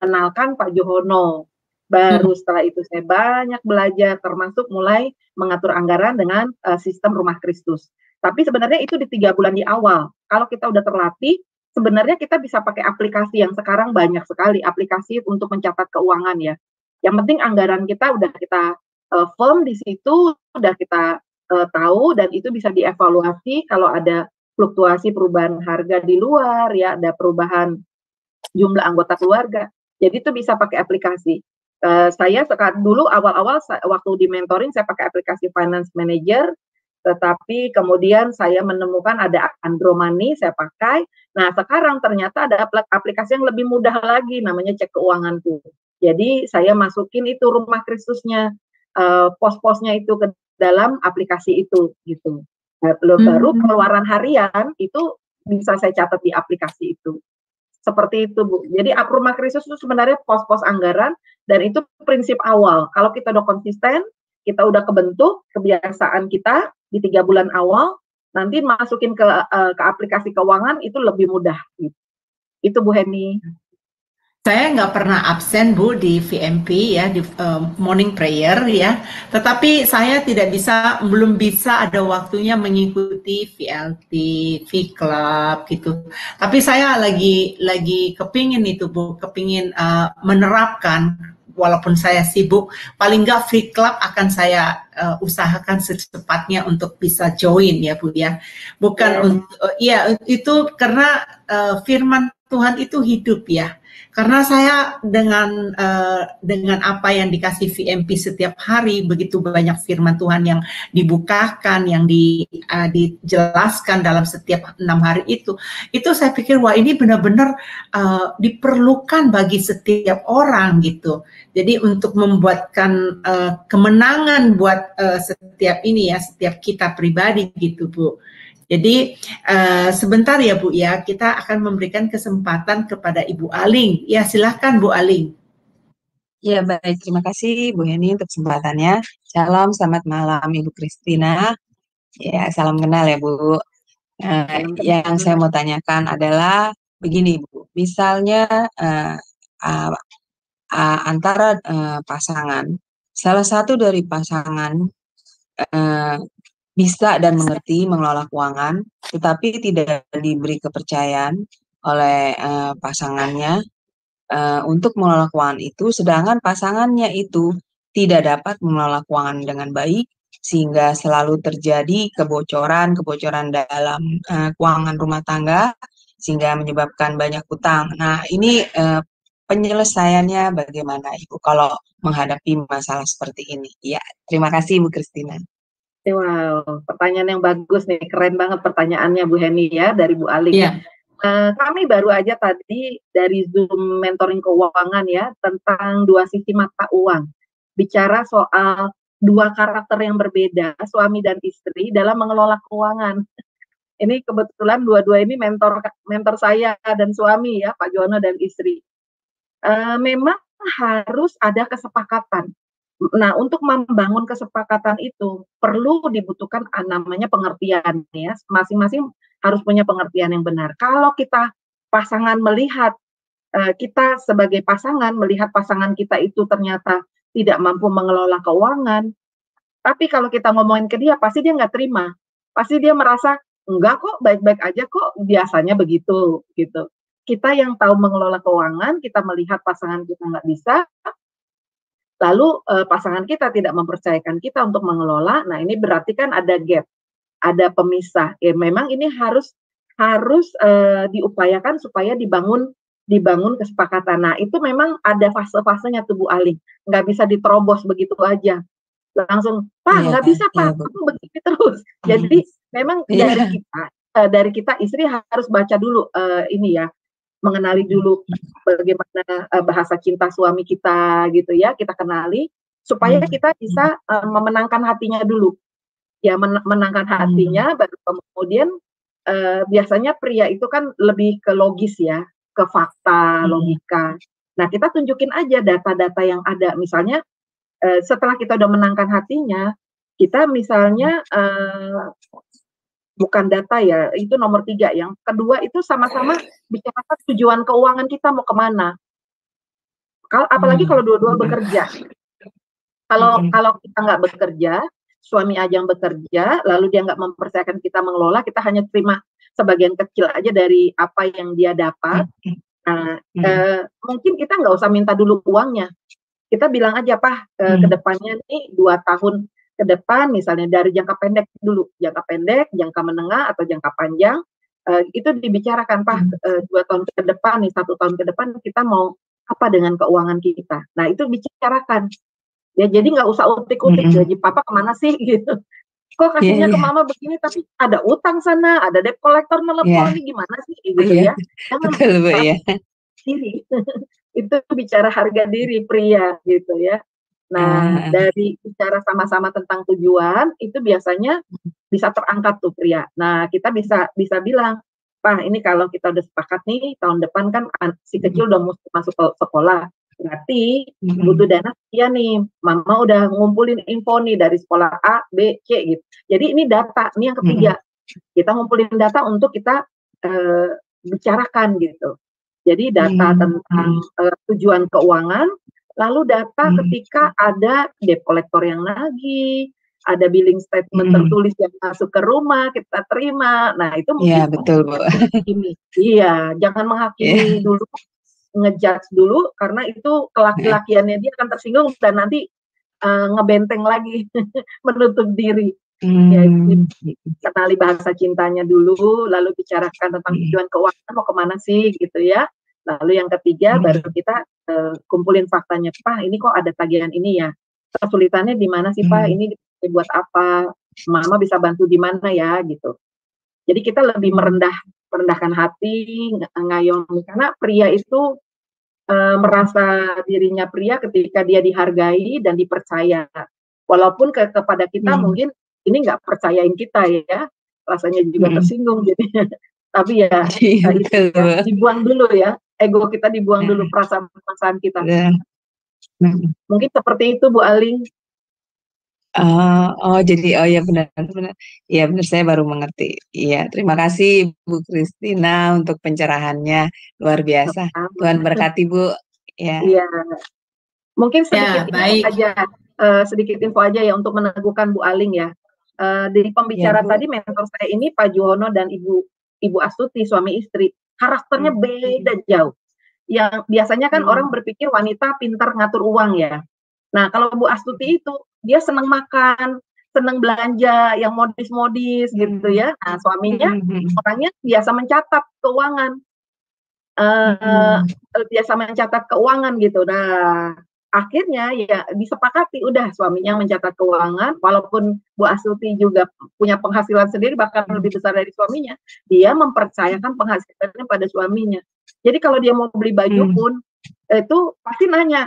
kenalkan Pak Johono, baru setelah itu saya banyak belajar, termasuk mulai mengatur anggaran dengan sistem Rumah Kristus. Tapi sebenarnya itu di 3 bulan di awal, kalau kita udah terlatih, sebenarnya kita bisa pakai aplikasi yang sekarang banyak sekali, aplikasi untuk mencatat keuangan ya. Yang penting anggaran kita udah kita firm di situ, udah kita tahu, dan itu bisa dievaluasi kalau ada fluktuasi perubahan harga di luar, ya, ada perubahan jumlah anggota keluarga. Jadi itu bisa pakai aplikasi. Saya dulu awal-awal waktu di mentoring saya pakai aplikasi Finance Manager, tetapi kemudian saya menemukan ada Andromani, saya pakai. Nah, sekarang ternyata ada aplikasi yang lebih mudah lagi, namanya Cek Keuanganku. Jadi saya masukin itu Rumah Kristusnya, pos-posnya itu ke dalam aplikasi itu, gitu. Nah, baru pengeluaran harian itu bisa saya catat di aplikasi itu. Seperti itu, Bu. Jadi Rumah Kristus itu sebenarnya pos-pos anggaran, dan itu prinsip awal. Kalau kita udah konsisten, kita udah kebentuk kebiasaan kita di 3 bulan awal, nanti masukin ke aplikasi keuangan itu lebih mudah. Gitu. Itu Bu Heni. Saya nggak pernah absen, Bu, di VMP ya, di morning prayer ya. Tetapi saya belum bisa ada waktunya mengikuti VLT, V-Club gitu. Tapi saya lagi kepingin itu, Bu, kepingin menerapkan. Walaupun saya sibuk, paling nggak free club akan saya usahakan secepatnya untuk bisa join ya, Bu ya. Bukan itu karena firman Tuhan itu hidup ya. Karena saya dengan apa yang dikasih VMP setiap hari, begitu banyak firman Tuhan yang dibukakan, yang dijelaskan dalam setiap 6 hari itu saya pikir wah ini benar-benar diperlukan bagi setiap orang gitu. Jadi untuk membuatkan kemenangan buat setiap kita pribadi gitu, Bu. Jadi sebentar ya Bu ya, kita akan memberikan kesempatan kepada Ibu Aling. Ya silahkan Bu Aling. Ya baik, terima kasih Bu Heni untuk kesempatannya. Shalom, selamat malam Ibu Christina. Ya salam kenal ya Bu. Yang saya mau tanyakan adalah begini Bu, misalnya antara pasangan, salah satu dari pasangan bisa dan mengerti mengelola keuangan, tetapi tidak diberi kepercayaan oleh pasangannya untuk mengelola keuangan itu, sedangkan pasangannya itu tidak dapat mengelola keuangan dengan baik, sehingga selalu terjadi kebocoran dalam keuangan rumah tangga, sehingga menyebabkan banyak utang. Nah, ini penyelesaiannya bagaimana Ibu kalau menghadapi masalah seperti ini? Ya, terima kasih Bu Christina. Wow, pertanyaan yang bagus nih, keren banget pertanyaannya Bu Heni ya, dari Bu Aling. Yeah. Kami baru aja tadi dari Zoom mentoring keuangan ya, tentang 2 sisi mata uang. Bicara soal 2 karakter yang berbeda, suami dan istri dalam mengelola keuangan. Ini kebetulan dua-dua ini mentor saya dan suami ya, Pak Jono dan istri. Memang harus ada kesepakatan. Nah, untuk membangun kesepakatan itu perlu dibutuhkan namanya pengertian ya. Masing-masing harus punya pengertian yang benar. Kalau kita pasangan melihat kita sebagai pasangan melihat pasangan kita itu ternyata tidak mampu mengelola keuangan, tapi kalau kita ngomongin ke dia pasti dia nggak terima. Pasti dia merasa enggak kok, baik-baik aja kok, biasanya begitu gitu. Kita yang tahu mengelola keuangan, kita melihat pasangan kita nggak bisa, lalu pasangan kita tidak mempercayakan kita untuk mengelola. Nah, ini berarti kan ada gap, ada pemisah. Ya, memang ini harus diupayakan supaya dibangun kesepakatan. Nah, itu memang ada fase-fasenya tuh Bu Aling. Nggak bisa diterobos begitu aja. Langsung, Pak, nggak bisa Pak, aku begini terus. Jadi memang dari kita istri harus baca dulu ini ya, mengenali dulu bagaimana bahasa cinta suami kita gitu ya, kita kenali supaya kita bisa memenangkan hatinya dulu. Ya, menangkan hatinya, baru kemudian biasanya pria itu kan lebih ke logis ya, ke fakta, logika. Nah, kita tunjukin aja data-data yang ada. Misalnya setelah kita udah menangkan hatinya, kita misalnya bukan data ya, itu nomor 3. Yang kedua itu sama-sama bicarakan tujuan keuangan kita mau kemana. Apalagi kalau dua-dua bekerja. Kalau kita nggak bekerja, suami aja yang bekerja, lalu dia nggak mempercayakan kita mengelola, kita hanya terima sebagian kecil aja dari apa yang dia dapat. Nah, mungkin kita nggak usah minta dulu uangnya. Kita bilang aja, Pak, ke depannya nih 2 tahun ke depan, misalnya dari jangka pendek dulu, jangka pendek, jangka menengah, atau jangka panjang, itu dibicarakan, Pak, 2 tahun ke depan nih, 1 tahun ke depan kita mau apa dengan keuangan kita. Nah, itu bicarakan. Ya, jadi nggak usah utik-utik, gaji papa kemana sih gitu. Kok kasihnya ke mama begini, tapi ada utang sana, ada debt collector nelpon, ini gimana sih gitu ya. Jangan Betul, Bu, ya. diri. Itu bicara harga diri pria gitu ya. Nah, dari bicara sama-sama tentang tujuan, itu biasanya bisa terangkat tuh pria. Nah, kita bisa bilang, "Pak, ini kalau kita udah sepakat nih, tahun depan kan si kecil udah masuk ke sekolah, berarti butuh dana sekian nih. Mama udah ngumpulin info nih dari sekolah A, B, C gitu. Jadi ini data, ini yang ketiga. Kita ngumpulin data untuk kita bicarakan gitu. Jadi data tentang tujuan keuangan, lalu data ketika ada debt collector yang nagih, ada billing statement tertulis yang masuk ke rumah, kita terima. Nah, itu Iya, betul, Bu. Iya, jangan menghakimi dulu, ngejudge dulu, karena itu kelaki-lakiannya dia akan tersinggung dan nanti ngebenteng lagi, menutup diri. Ya, kenali bahasa cintanya dulu, lalu bicarakan tentang tujuan keuangan mau kemana sih gitu ya. Lalu yang ketiga baru kita kumpulin faktanya, Pak, ini kok ada tagihan ini ya, kesulitannya di mana sih Pak, ini buat apa, Mama bisa bantu di mana ya gitu. Jadi kita lebih merendahkan hati, ngayomi, karena pria itu merasa dirinya pria ketika dia dihargai dan dipercaya. Walaupun kepada kita mungkin ini nggak percayain kita ya, rasanya juga tersinggung jadinya. Tapi ya, dibuang dulu ya, ego kita dibuang dulu, perasaan kita. Mungkin seperti itu, Bu Aling. Ya benar, ya benar, saya baru mengerti. Iya, terima kasih Bu Christina untuk pencerahannya, luar biasa. Tuhan berkati, Bu. Ya. Iya. Mungkin sedikit info aja ya untuk meneguhkan Bu Aling ya. Dari pembicara tadi, mentor saya ini Pak Juwono dan Ibu Astuti, suami istri, karakternya beda jauh. Yang biasanya kan orang berpikir wanita pintar ngatur uang ya. Nah, kalau Bu Astuti itu dia senang makan, senang belanja, yang modis-modis gitu ya. Nah, suaminya orangnya biasa mencatat keuangan, biasa mencatat keuangan gitu. Nah, akhirnya ya disepakati, udah suaminya mencatat keuangan, walaupun Bu Astuti juga punya penghasilan sendiri bahkan lebih besar dari suaminya, dia mempercayakan penghasilannya pada suaminya. Jadi kalau dia mau beli baju pun itu pasti nanya,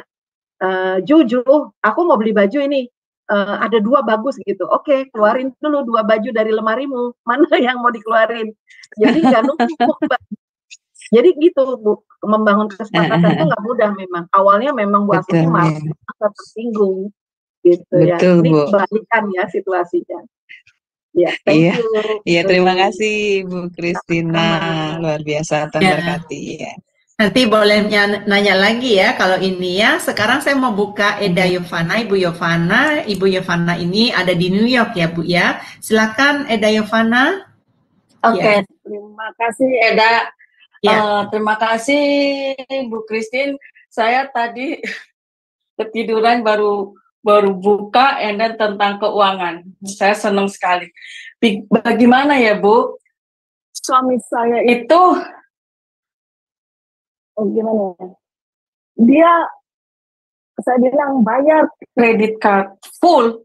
Juju, aku mau beli baju ini, ada 2 bagus gitu. Oke, keluarin dulu 2 baju dari lemarimu, mana yang mau dikeluarin. Jadi nggak numpuk. Jadi gitu, Bu, membangun kesepakatan itu nggak mudah memang. Awalnya memang Bu Astuti malah tersinggung gitu ya. Ini kebalikan ya situasinya. Ya, thank you. Iya, terima kasih Bu Christina, luar biasa, Tuhan berkati ya. Nanti boleh nanya lagi ya kalau ini ya. Sekarang saya mau buka Eda Yovana, Ibu Yovana. Ibu Yovana ini ada di New York ya, Bu ya. Silakan Eda Yovana. Oke, terima kasih Eda. Terima kasih Bu Christine. Saya tadi ketiduran baru buka dan tentang keuangan. Saya senang sekali. Bagaimana ya Bu? Suami saya itu gimana ya? Dia, saya bilang bayar kredit card full,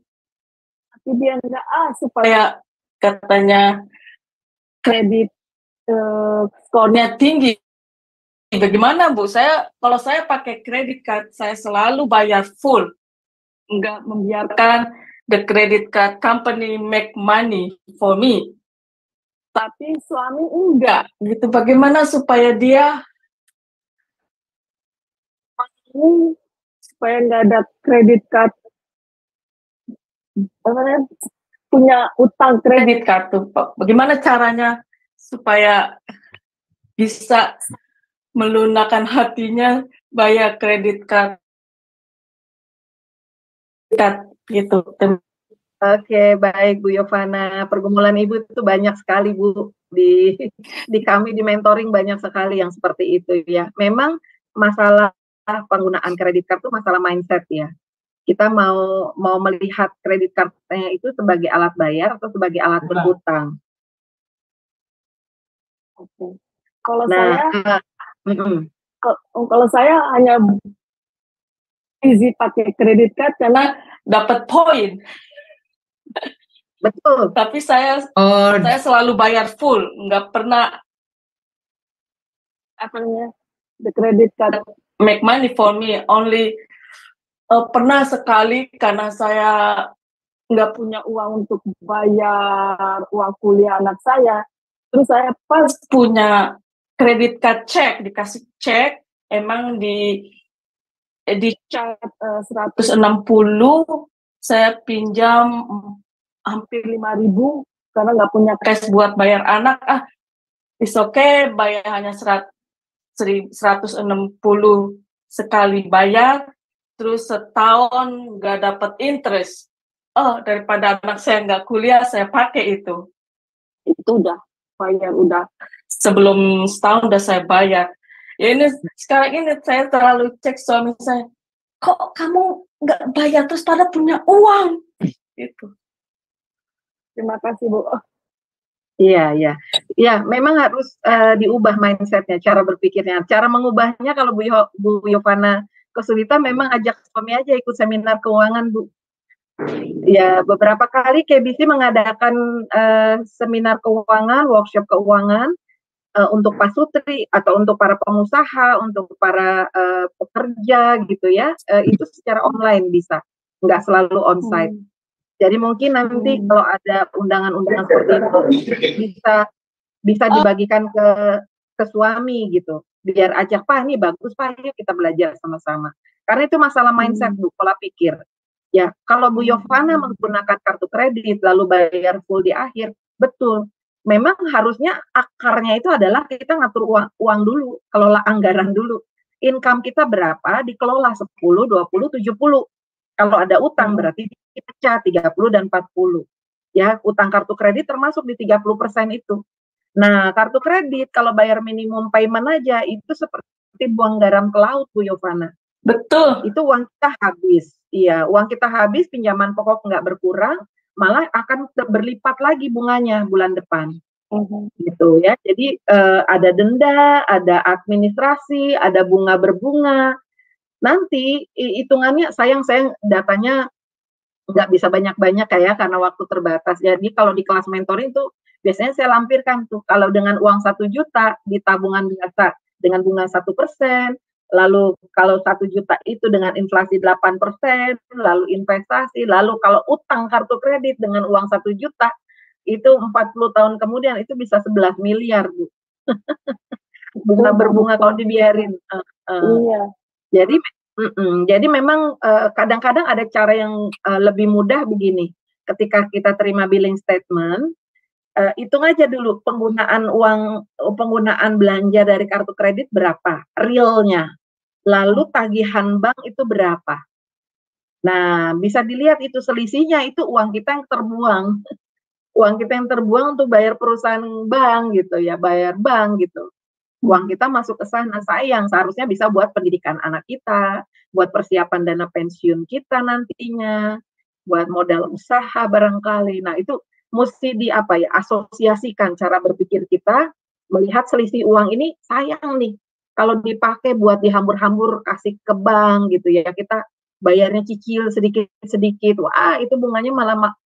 tapi dia enggak supaya katanya kredit skornya tinggi. Bagaimana Bu? Kalau saya pakai kredit card, saya selalu bayar full, enggak membiarkan the credit card company make money for me. Tapi suami enggak, gitu. Bagaimana supaya dia supaya enggak ada kredit card, punya utang kredit card tuh, Pak. Bagaimana caranya supaya bisa melunakkan hatinya bayar kredit card gitu. Oke, baik Bu Yovana. Pergumulan Ibu itu banyak sekali Bu. Di kami di mentoring banyak sekali yang seperti itu ya. Memang masalah penggunaan kredit card itu masalah mindset ya. Kita mau melihat kredit card-nya itu sebagai alat bayar atau sebagai alat berhutang. Oke. Kalau Nah, saya, mm-mm. kalau saya hanya easy pakai kredit card karena dapat poin. Betul. Tapi saya Oh, selalu bayar full, nggak pernah apa namanya the credit card make money for me. Only pernah sekali karena saya nggak punya uang untuk bayar uang kuliah anak saya. Terus saya pas punya kredit card cek, dikasih cek, emang di cat 160, saya pinjam hampir 5.000 karena nggak punya cash buat bayar anak. It's okay, bayar hanya 160 sekali bayar, terus setahun nggak dapat interest. Daripada anak saya nggak kuliah, saya pakai itu. Itu udah bayar, udah sebelum setahun udah saya bayar. Ya ini sekarang ini saya terlalu cek suami saya, kok kamu nggak bayar terus pada punya uang? Gitu. Terima kasih Bu. Iya, iya. Ya, memang harus diubah mindsetnya, cara berpikirnya. Cara mengubahnya kalau Bu Yovana kesulitan, memang ajak suami aja ikut seminar keuangan, Bu. Ya, beberapa kali KBC mengadakan seminar keuangan, workshop keuangan untuk pasutri atau untuk para pengusaha, untuk para pekerja gitu ya. Itu secara online bisa, nggak selalu onsite. Jadi mungkin nanti kalau ada undangan-undangan seperti itu bisa dibagikan ke suami gitu. Biar ajak, Pak, ini bagus Pak, yuk kita belajar sama-sama. Karena itu masalah mindset, Bu, pola pikir. Ya, kalau Bu Yovana menggunakan kartu kredit lalu bayar full di akhir, betul. Memang harusnya akarnya itu adalah kita ngatur uang dulu, kelola anggaran dulu. Income kita berapa, dikelola 10, 20, 70. Kalau ada utang berarti dipecah 30 dan 40. Ya, utang kartu kredit termasuk di 30% itu. Nah, kartu kredit kalau bayar minimum payment aja itu seperti buang garam ke laut, Bu Yovana. Betul. Itu uang kita habis. Iya, uang kita habis, pinjaman pokok nggak berkurang, malah akan berlipat lagi bunganya bulan depan. Gitu ya. Jadi ada denda, ada administrasi, ada bunga berbunga. Nanti hitungannya, sayang datanya nggak bisa banyak-banyak kayak karena waktu terbatas. Jadi kalau di kelas mentoring tuh biasanya saya lampirkan tuh, kalau dengan uang 1 juta di tabungan biasa dengan bunga 1%, lalu kalau 1 juta itu dengan inflasi 8%, lalu investasi, lalu kalau utang kartu kredit dengan uang 1 juta itu 40 tahun kemudian itu bisa 11 miliar, Bu. Bunga berbunga kalau dibiarin. Iya. Jadi memang kadang-kadang ada cara yang lebih mudah begini. Ketika kita terima billing statement, hitung aja dulu penggunaan belanja dari kartu kredit berapa, realnya. Lalu tagihan bank itu berapa. Nah, bisa dilihat itu selisihnya, itu uang kita yang terbuang. Uang kita yang terbuang untuk bayar perusahaan bank gitu ya, bayar bank gitu. Uang kita masuk ke sana, sayang, seharusnya bisa buat pendidikan anak kita, buat persiapan dana pensiun kita nantinya, buat modal usaha barangkali. Nah, itu mesti asosiasikan cara berpikir kita, melihat selisih uang ini sayang nih. Kalau dipakai buat dihambur-hambur kasih ke bank gitu ya, kita bayarnya cicil sedikit-sedikit. Wah, itu bunganya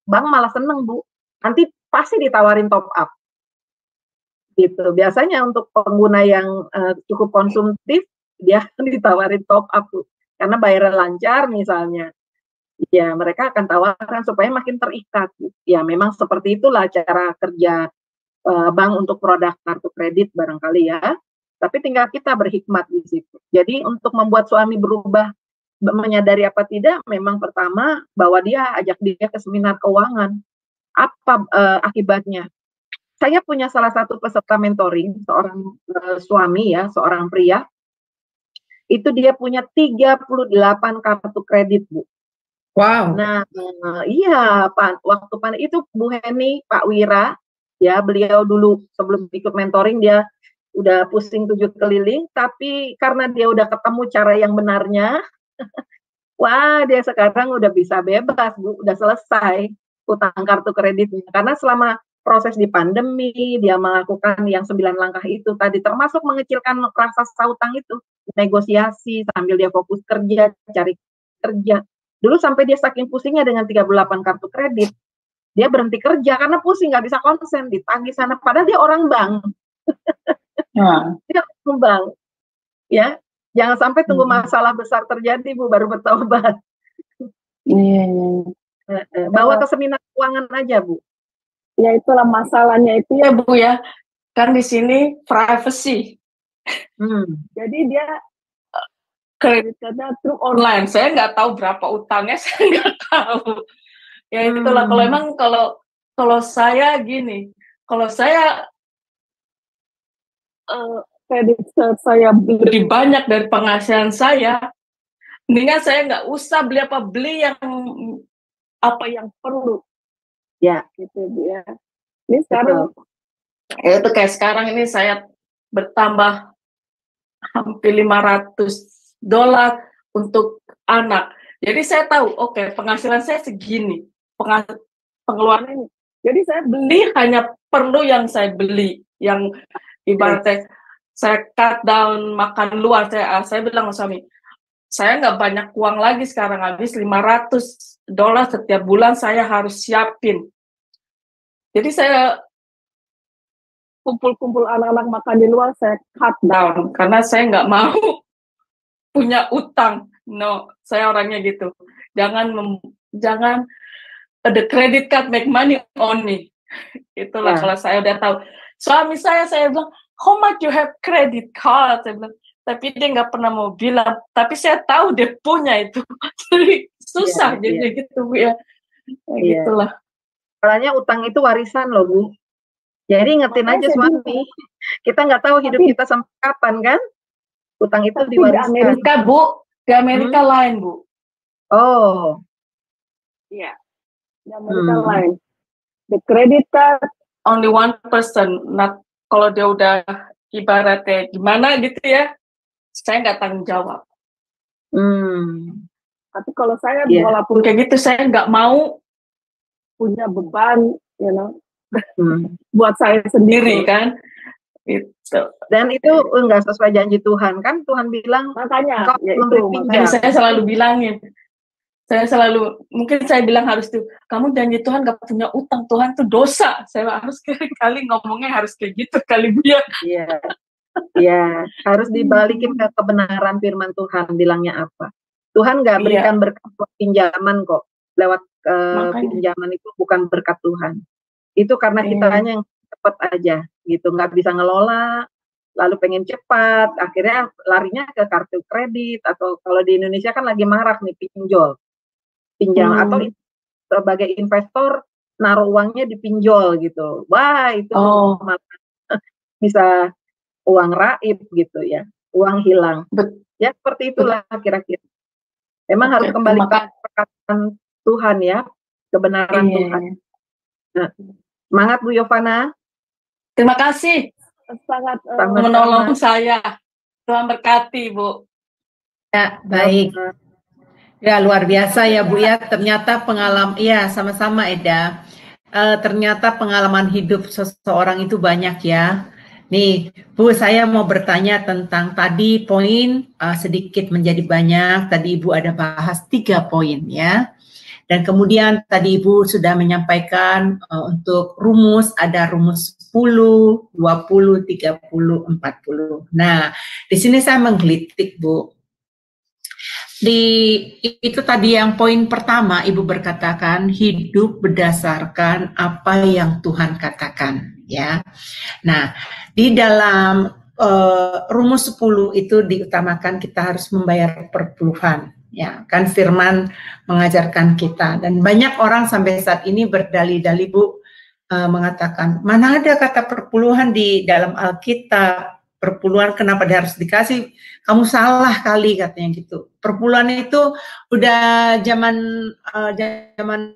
bank malah seneng, Bu. Nanti pasti ditawarin top up. Gitu. Biasanya untuk pengguna yang cukup konsumtif, dia ditawarin top up tuh. Karena bayaran lancar misalnya. Ya, mereka akan tawarkan supaya makin terikat. Ya, memang seperti itulah cara kerja bank untuk produk kartu kredit barangkali ya. Tapi tinggal kita berhikmat di situ. Jadi untuk membuat suami berubah, menyadari apa tidak, memang pertama bahwa dia ajak dia ke seminar keuangan. Apa akibatnya? Saya punya salah satu peserta mentoring, seorang suami ya, seorang pria. Itu dia punya 38 kartu kredit, Bu. Wow. Nah, iya, waktu itu Bu Heni, Pak Wira, ya beliau dulu sebelum ikut mentoring dia udah pusing 7 keliling, tapi karena dia udah ketemu cara yang benarnya, wah dia sekarang udah bisa bebas, Bu, udah selesai utang kartu kreditnya. Karena selama proses di pandemi, dia melakukan yang 9 langkah itu tadi, termasuk mengecilkan rasa utang itu, negosiasi sambil dia fokus kerja, cari kerja. Dulu sampai dia saking pusingnya dengan 38 kartu kredit, dia berhenti kerja karena pusing, nggak bisa konsen, ditagih sana, padahal dia orang bank. Dia orang bank, ya. Jangan sampai tunggu masalah besar terjadi, Bu, baru bertobat. Bawa ke seminar keuangan aja, Bu. Ya itulah masalahnya itu ya, Bu ya. Kan di sini privacy. Jadi dia kreditnya through online. Saya nggak tahu berapa utangnya, saya nggak tahu. Ya itulah, kalau emang kalau saya gini, kalau saya kredit saya beli banyak dari penghasilan saya, mendingan saya nggak usah beli apa yang perlu. Ya, gitu dia. Ini sekarang, itu kayak sekarang ini saya bertambah hampir $500 untuk anak. Jadi saya tahu, oke, penghasilan saya segini, pengeluaran ini. Jadi saya beli hanya perlu yang saya beli, yang ibaratnya saya cut down makan luar. Saya bilang sama suami, saya nggak banyak uang lagi sekarang, habis $500 setiap bulan saya harus siapin. Jadi saya kumpul-kumpul anak-anak makan di luar, saya cut down karena saya nggak mau punya utang. No, saya orangnya gitu. Jangan the credit card make money on me. Itulah kalau saya udah tahu. Suami saya bilang, how much you have credit card? Saya bilang, tapi dia nggak pernah mau bilang. Tapi saya tahu dia punya itu. Jadi susah jadi gitu, Bu ya. Gitulah. Soalnya utang itu warisan loh, Bu. Jadi ingetin aja suami. Kita nggak tahu hidup kita sampai kapan kan? Utang itu diwariskan. Di Amerika, Bu. Di Amerika lain, Bu. Oh. Iya. Di Amerika lain. The credit card only one person. Not kalau dia udah ibaratnya gimana gitu ya, saya nggak tanggung jawab. Tapi kalau saya walaupun kayak gitu, saya nggak mau punya beban, buat saya sendiri kan. Itu. Dan itu enggak sesuai janji Tuhan kan? Tuhan bilang, makanya ya makanya saya selalu bilangin. Mungkin saya bilang harus tuh, kamu janji Tuhan gak punya utang, Tuhan tuh dosa. Saya harus kali ngomongnya harus kayak gitu kali, Bu ya. Iya, harus dibalikin ke kebenaran firman Tuhan, bilangnya apa. Tuhan gak berikan berkat pinjaman kok. Lewat pinjaman itu bukan berkat Tuhan. Itu karena kitanya yang cepat aja gitu, nggak bisa ngelola, lalu pengen cepat, akhirnya larinya ke kartu kredit, atau kalau di Indonesia kan lagi marak nih pinjam atau sebagai investor naruh uangnya di pinjol gitu. Wah, itu bisa uang raib gitu ya, uang hilang. Ya seperti itulah kira-kira. Memang harus kembali ke perkataan Tuhan ya, kebenaran Tuhan. Nah, semangat Bu Yovana. Terima kasih sangat menolong saya. Tuhan berkati, Bu. Ya, baik. Ya, luar biasa ya, Bu ya. Ternyata pengalaman, ya sama-sama Eda. Ternyata pengalaman hidup seseorang itu banyak ya. Nih, Bu, saya mau bertanya tentang tadi poin sedikit menjadi banyak. Tadi Ibu ada bahas 3 poin ya. Dan kemudian tadi Ibu sudah menyampaikan untuk rumus, ada rumus 10, 20, 30, 40. Nah, di sini saya menggelitik, Bu. Itu tadi yang poin pertama, Ibu berkatakan hidup berdasarkan apa yang Tuhan katakan, ya. Nah, di dalam rumus 10 itu diutamakan kita harus membayar perpuluhan, ya. Kan firman mengajarkan kita, dan banyak orang sampai saat ini berdalih-dalih, Bu, mengatakan mana ada kata perpuluhan di dalam Alkitab. Perpuluhan kenapa dia harus dikasih? Kamu salah kali katanya gitu. Perpuluhan itu udah zaman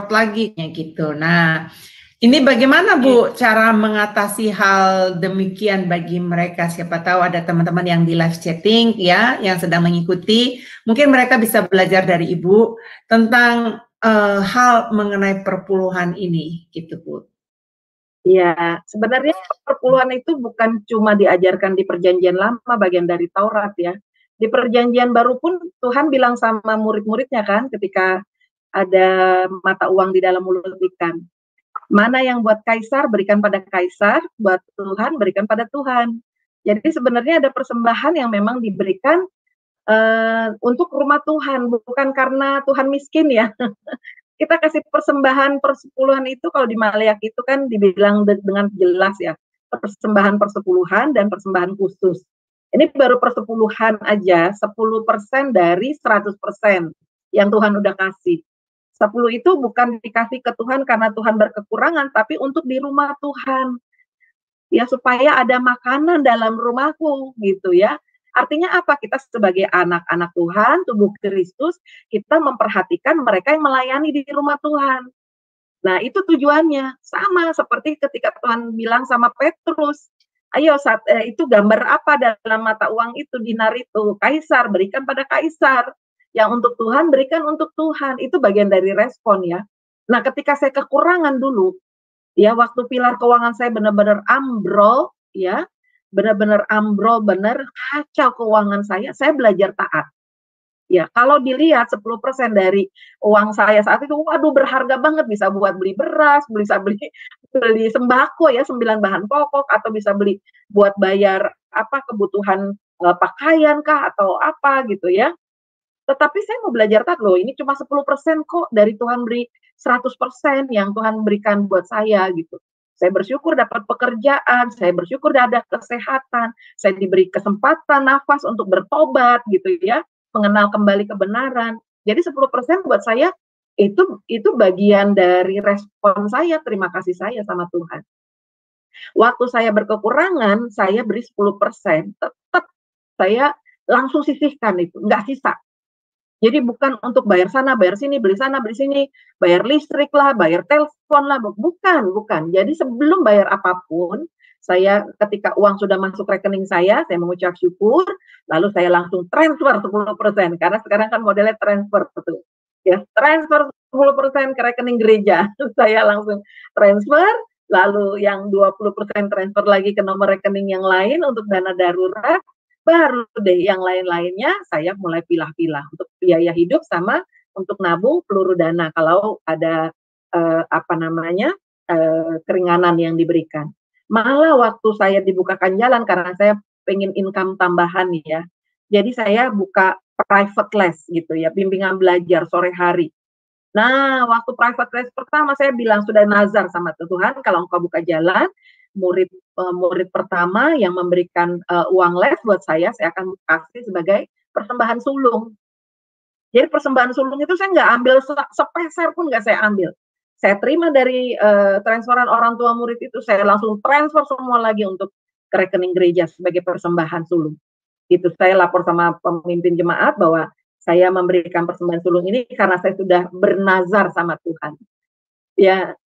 lagi gitu. Nah, ini bagaimana Bu cara mengatasi hal demikian bagi mereka? Siapa tahu ada teman-teman yang di live chatting ya, yang sedang mengikuti. Mungkin mereka bisa belajar dari Ibu tentang hal mengenai perpuluhan ini, gitu Bu. Ya, sebenarnya perpuluhan itu bukan cuma diajarkan di Perjanjian Lama, bagian dari Taurat ya. Di Perjanjian Baru pun Tuhan bilang sama murid-muridnya kan, ketika ada mata uang di dalam mulut ikan. Mana yang buat kaisar, berikan pada kaisar, buat Tuhan, berikan pada Tuhan. Jadi sebenarnya ada persembahan yang memang diberikan untuk rumah Tuhan, bukan karena Tuhan miskin ya. Kita kasih persembahan persepuluhan itu kalau di Maleakhi itu kan dibilang dengan jelas ya, persembahan persepuluhan dan persembahan khusus. Ini baru persepuluhan aja, 10% dari 100% yang Tuhan udah kasih. 10 itu bukan dikasih ke Tuhan karena Tuhan berkekurangan, tapi untuk di rumah Tuhan. Ya supaya ada makanan dalam rumahku gitu ya. Artinya apa? Kita sebagai anak-anak Tuhan, tubuh Kristus, kita memperhatikan mereka yang melayani di rumah Tuhan. Nah, itu tujuannya. Sama seperti ketika Tuhan bilang sama Petrus, ayo itu gambar apa dalam mata uang itu, dinar itu? Kaisar, berikan pada kaisar. Yang untuk Tuhan, berikan untuk Tuhan. Itu bagian dari respon ya. Nah, ketika saya kekurangan dulu, ya waktu pilar keuangan saya benar-benar ambrol, ya, benar-benar ambrol, benar kacau keuangan saya belajar taat. Ya, kalau dilihat 10% dari uang saya saat itu, waduh berharga banget, bisa buat beli beras, bisa beli sembako ya, 9 bahan pokok, atau bisa beli buat bayar apa kebutuhan pakaian kah atau apa gitu ya. Tetapi saya mau belajar taat loh, ini cuma 10% kok dari Tuhan beri 100% yang Tuhan berikan buat saya gitu. Saya bersyukur dapat pekerjaan, saya bersyukur ada kesehatan, saya diberi kesempatan, nafas untuk bertobat gitu ya, mengenal kembali kebenaran. Jadi 10% buat saya itu bagian dari respon saya, terima kasih saya sama Tuhan. Waktu saya berkekurangan, saya beri 10%, tetap saya langsung sisihkan itu, nggak sisa. Jadi bukan untuk bayar sana, bayar sini, beli sana, beli sini, bayar listrik lah, bayar telepon lah, bukan. Jadi sebelum bayar apapun, saya ketika uang sudah masuk rekening saya mengucap syukur, lalu saya langsung transfer 10%, karena sekarang kan modelnya transfer betul. Ya, transfer 10% ke rekening gereja. Saya langsung transfer, lalu yang 20% transfer lagi ke nomor rekening yang lain untuk dana darurat. Baru deh yang lain-lainnya saya mulai pilah-pilah untuk biaya hidup sama untuk nabung peluru dana kalau ada keringanan yang diberikan. Malah waktu saya dibukakan jalan karena saya pengen income tambahan ya. Jadi saya buka private les gitu ya, bimbingan belajar sore hari. Nah, waktu private les pertama saya bilang sudah nazar sama Tuhan, kalau Engkau buka jalan, murid pertama yang memberikan uang les buat saya akan kasih sebagai persembahan sulung. Jadi persembahan sulung itu saya nggak ambil sepeser pun nggak saya ambil. Saya terima dari transferan orang tua murid itu, saya langsung transfer semua lagi untuk ke rekening gereja sebagai persembahan sulung. Itu saya lapor sama pemimpin jemaat bahwa saya memberikan persembahan sulung ini karena saya sudah bernazar sama Tuhan. Ya,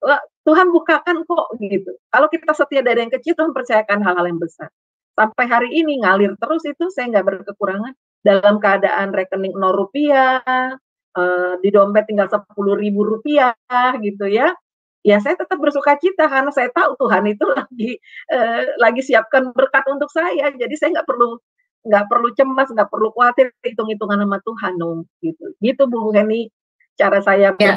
Tuhan bukakan kok gitu. Kalau kita setia dari yang kecil, Tuhan percayakan hal-hal yang besar. Sampai hari ini ngalir terus itu, saya nggak berkekurangan. Dalam keadaan rekening 0 rupiah, di dompet tinggal 10.000 rupiah gitu ya. Ya saya tetap bersuka cita karena saya tahu Tuhan itu lagi siapkan berkat untuk saya. Jadi saya nggak perlu cemas, nggak perlu khawatir hitung-hitungan sama Tuhan gitu. Gitu Bu Heni, cara saya. Ya,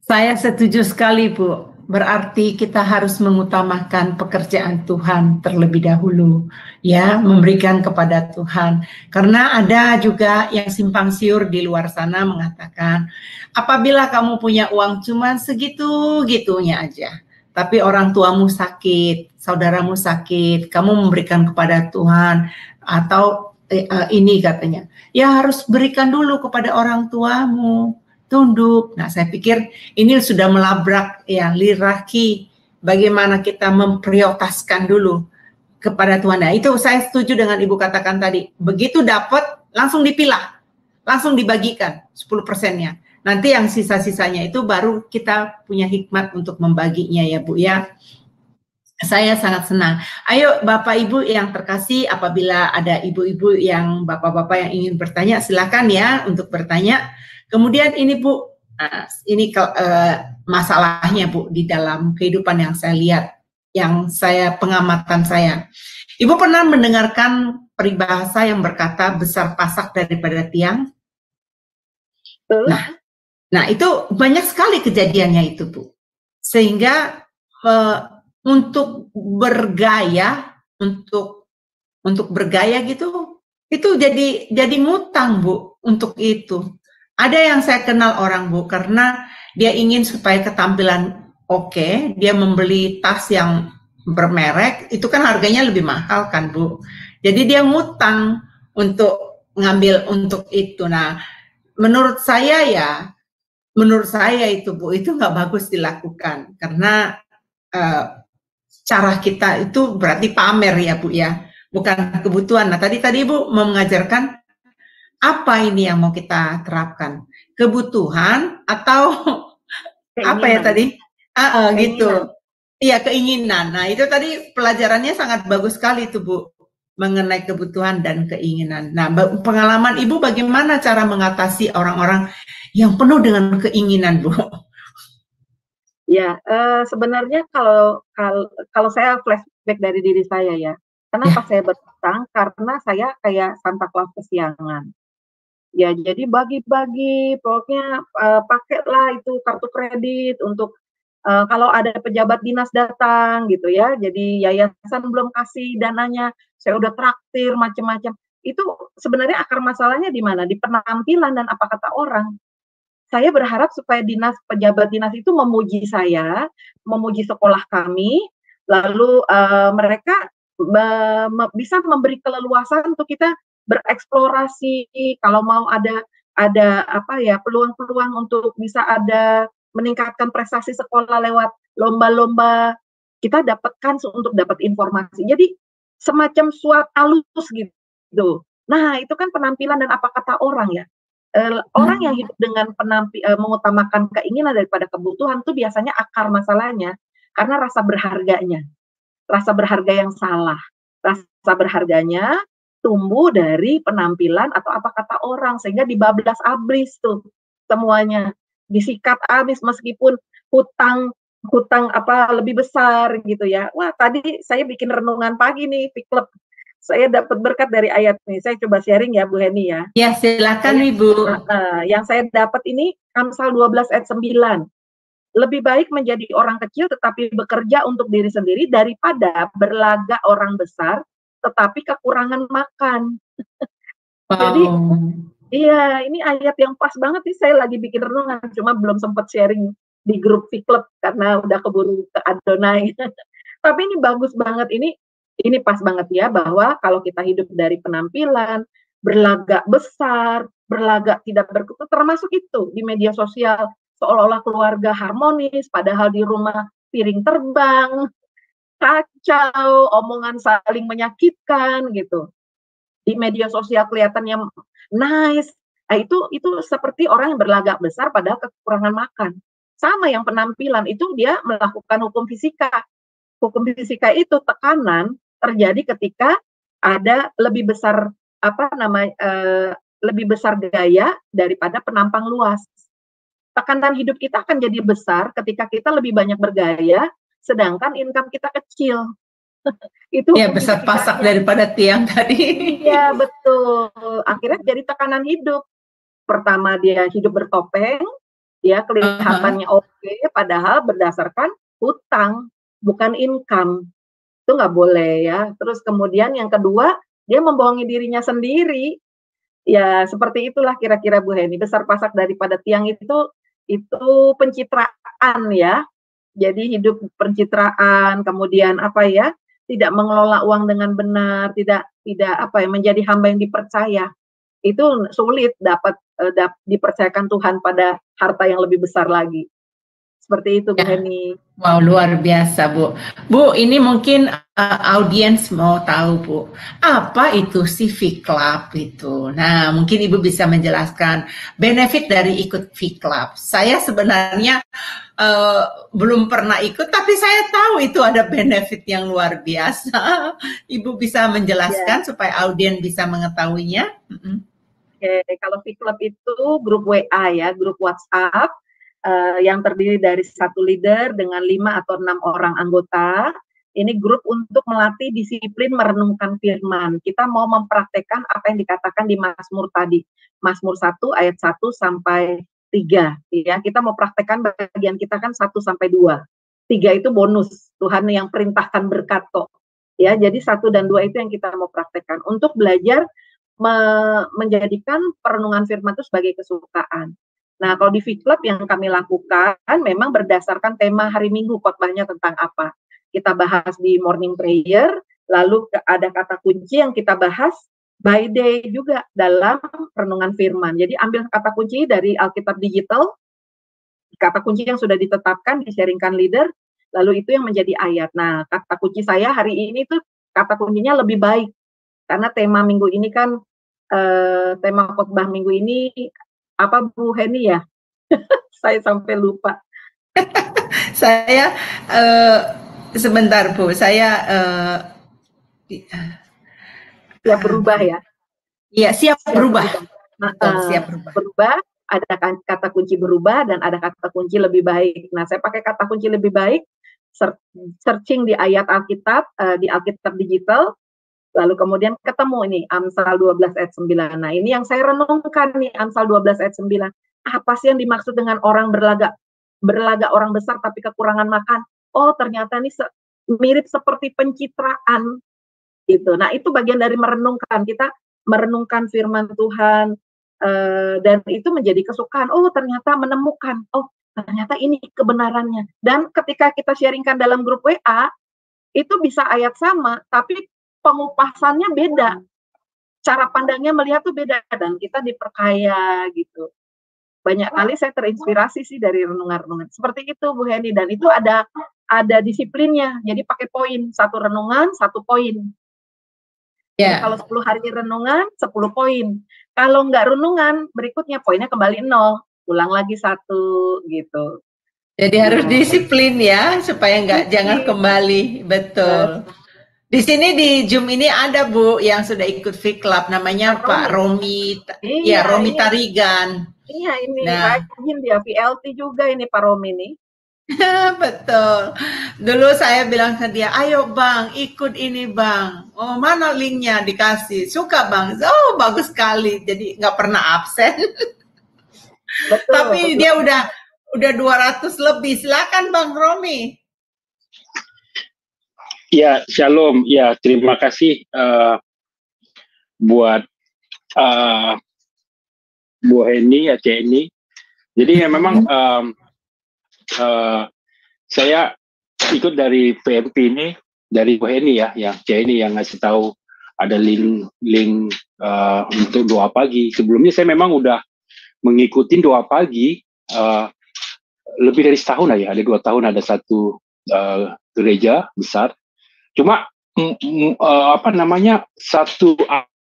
saya setuju sekali Bu. Berarti kita harus mengutamakan pekerjaan Tuhan terlebih dahulu, ya, memberikan kepada Tuhan. Karena ada juga yang simpang siur di luar sana mengatakan, apabila kamu punya uang cuma segitu-gitunya aja, tapi orang tuamu sakit, saudaramu sakit, kamu memberikan kepada Tuhan, atau ini katanya, ya harus berikan dulu kepada orang tuamu. Tunduk. Nah, saya pikir ini sudah melabrak ya hierarki bagaimana kita memprioritaskan dulu kepada Tuhan. Nah, itu saya setuju dengan Ibu katakan tadi. Begitu dapat langsung dipilah, langsung dibagikan 10%-nya. Nanti yang sisa-sisanya itu baru kita punya hikmat untuk membaginya ya Bu ya. Saya sangat senang. Ayo Bapak Ibu yang terkasih, apabila ada ibu-ibu yang bapak-bapak yang ingin bertanya, silakan ya untuk bertanya. Kemudian ini Bu, Nah, ini masalahnya Bu di dalam kehidupan yang saya lihat, yang pengamatan saya. Ibu pernah mendengarkan peribahasa yang berkata besar pasak daripada tiang? Nah itu banyak sekali kejadiannya itu Bu. Sehingga untuk bergaya, untuk bergaya gitu, itu jadi ngutang Bu untuk itu. Ada yang saya kenal orang Bu, karena dia ingin supaya ketampilan oke, dia membeli tas yang bermerek, itu kan harganya lebih mahal kan Bu. Jadi dia ngutang untuk ngambil untuk itu. Nah, menurut saya itu Bu, itu nggak bagus dilakukan, karena cara kita itu berarti pamer ya Bu ya, bukan kebutuhan. Nah tadi Ibu mengajarkan apa ini yang mau kita terapkan, kebutuhan atau keinginan. Apa ya tadi? Gitu. Iya, keinginan. Nah itu tadi pelajarannya sangat bagus sekali itu Bu, mengenai kebutuhan dan keinginan. Nah pengalaman Ibu bagaimana cara mengatasi orang-orang yang penuh dengan keinginan Bu? Ya, sebenarnya kalau saya flashback dari diri saya ya, kenapa saya berhutang? Karena saya kayak Santa Claus kesiangan. Ya, jadi bagi-bagi, pokoknya pakailah itu kartu kredit untuk kalau ada pejabat dinas datang gitu ya, jadi yayasan belum kasih dananya, saya udah traktir macam-macam. Itu sebenarnya akar masalahnya di mana? Di penampilan dan apa kata orang. Saya berharap supaya pejabat dinas itu memuji saya, memuji sekolah kami, lalu mereka bisa memberi keleluasan untuk kita bereksplorasi. Kalau mau ada apa ya, peluang-peluang untuk bisa ada meningkatkan prestasi sekolah lewat lomba-lomba, kita dapatkan untuk dapat informasi. Jadi semacam suap halus gitu. Nah, itu kan penampilan dan apa kata orang ya. Orang yang hidup dengan mengutamakan keinginan daripada kebutuhan itu biasanya akar masalahnya karena rasa berharga yang salah. Rasa berharganya tumbuh dari penampilan atau apa kata orang, sehingga dibablas abis tuh semuanya, disikat abis meskipun hutang apa lebih besar gitu ya. Wah, tadi saya bikin renungan pagi nih, Club. Saya dapat berkat dari ayat nih. Saya coba sharing ya Bu Heni ya. Ya, silakan Ibu. Yang saya dapat ini Amsal 12 ayat 9. Lebih baik menjadi orang kecil tetapi bekerja untuk diri sendiri daripada berlagak orang besar tetapi kekurangan makan. Wow. Jadi iya, ini ayat yang pas banget nih. Saya lagi bikin renungan, cuma belum sempat sharing di grup Club karena udah keburu ke Adonai. Tapi ini bagus banget, ini pas banget ya, bahwa kalau kita hidup dari penampilan, berlagak besar, berlagak tidak berkutu, termasuk itu di media sosial, seolah-olah keluarga harmonis, padahal di rumah piring terbang, kacau, omongan saling menyakitkan gitu. Di media sosial kelihatannya nice, nah, itu seperti orang yang berlagak besar padahal kekurangan makan. Sama yang penampilan, itu dia melakukan hukum fisika. Hukum fisika itu tekanan terjadi ketika ada lebih besar lebih besar gaya daripada penampang luas. Tekanan hidup kita akan jadi besar ketika kita lebih banyak bergaya, sedangkan income kita kecil. Itu ya besar pasak daripada tiang tadi. Iya betul. Akhirnya jadi tekanan hidup. Pertama dia hidup bertopeng, dia kelihatannya oke, padahal berdasarkan hutang, bukan income. Itu nggak boleh ya. Terus kemudian yang kedua, dia membohongi dirinya sendiri. Ya seperti itulah kira-kira Bu Heni. Besar pasak daripada tiang itu pencitraan ya. Jadi hidup pencitraan, kemudian apa ya, tidak mengelola uang dengan benar, tidak menjadi hamba yang dipercaya. Itu sulit dapat dipercayakan Tuhan pada harta yang lebih besar lagi. Seperti itu Bu Heni. Wow, luar biasa Bu. Bu, ini mungkin audiens mau tahu Bu, apa itu CV Club itu? Nah, mungkin Ibu bisa menjelaskan benefit dari ikut V Club. Saya sebenarnya belum pernah ikut, tapi saya tahu itu ada benefit yang luar biasa. Ibu bisa menjelaskan supaya audiens bisa mengetahuinya? Oke, kalau V Club itu grup WA ya, grup WhatsApp yang terdiri dari satu leader dengan 5 atau 6 orang anggota. Ini grup untuk melatih disiplin merenungkan firman. Kita mau mempraktekkan apa yang dikatakan di Mazmur tadi. Mazmur 1 ayat 1 sampai 3. Ya, kita mau praktekkan bagian kita kan 1 sampai 2. 3 itu bonus. Tuhan yang perintahkan berkat kok. Ya, jadi 1 dan 2 itu yang kita mau praktekkan. Untuk belajar menjadikan perenungan firman itu sebagai kesukaan. Nah, kalau di Fit Club yang kami lakukan memang berdasarkan tema hari Minggu, khotbahnya tentang apa. Kita bahas di morning prayer, lalu ada kata kunci yang kita bahas by day juga dalam renungan firman. Jadi ambil kata kunci dari Alkitab Digital, kata kunci yang sudah ditetapkan, di-sharingkan leader, lalu itu yang menjadi ayat. Nah, kata kunci saya hari ini tuh kata kuncinya lebih baik, karena tema minggu ini kan, tema khotbah minggu ini, apa Bu Heni ya? Saya sampai lupa. Saya sebentar Bu, saya Siap berubah ya? Iya, siap berubah. Siap berubah, ada kata kunci berubah dan ada kata kunci lebih baik. Nah, saya pakai kata kunci lebih baik, searching di ayat Alkitab, di Alkitab Digital, lalu kemudian ketemu ini Amsal 12 ayat 9. Nah, ini yang saya renungkan nih, Amsal 12 ayat 9. Apa sih yang dimaksud dengan orang berlagak orang besar tapi kekurangan makan? Oh, ternyata ini mirip seperti pencitraan gitu. Nah, itu bagian dari merenungkan. Kita merenungkan firman Tuhan, dan itu menjadi kesukaan. Oh, ternyata menemukan. Oh, ternyata ini kebenarannya. Dan ketika kita sharingkan dalam grup WA, itu bisa ayat sama, tapi pengupasannya beda. Cara pandangnya melihat tuh beda, dan kita diperkaya gitu. Banyak kali saya terinspirasi sih dari renungan-renungan seperti itu Bu Heni, dan itu ada disiplinnya. Jadi pakai poin, 1 renungan 1 poin. Yeah. Kalau 10 hari renungan 10 poin. Kalau nggak renungan berikutnya poinnya kembali 0, ulang lagi 1 gitu. Jadi harus disiplin ya supaya jangan kembali. Betul. Di sini di Zoom ini ada Bu yang sudah ikut Fit Club, namanya Pak Romi. Iya, Romi Tarigan. Iya, ini rajin dia VLT juga ini Pak Romi nih. Betul. Dulu saya bilang ke dia, ayo Bang, ikut ini Bang. Oh, mana linknya dikasih? Suka Bang. Oh, bagus sekali. Jadi nggak pernah absen. Betul, tapi betul. Dia udah 200 lebih. Silakan Bang Romi. Ya, shalom. Ya, terima kasih buat Bu Heni, ya Ceni. Jadi ya memang saya ikut dari PMP ini, dari Bu Heni ya, yang Ceni yang ngasih tahu ada link untuk doa pagi. Sebelumnya saya memang udah mengikuti doa pagi lebih dari setahun aja, ada 2 tahun, ada satu gereja besar. Cuma satu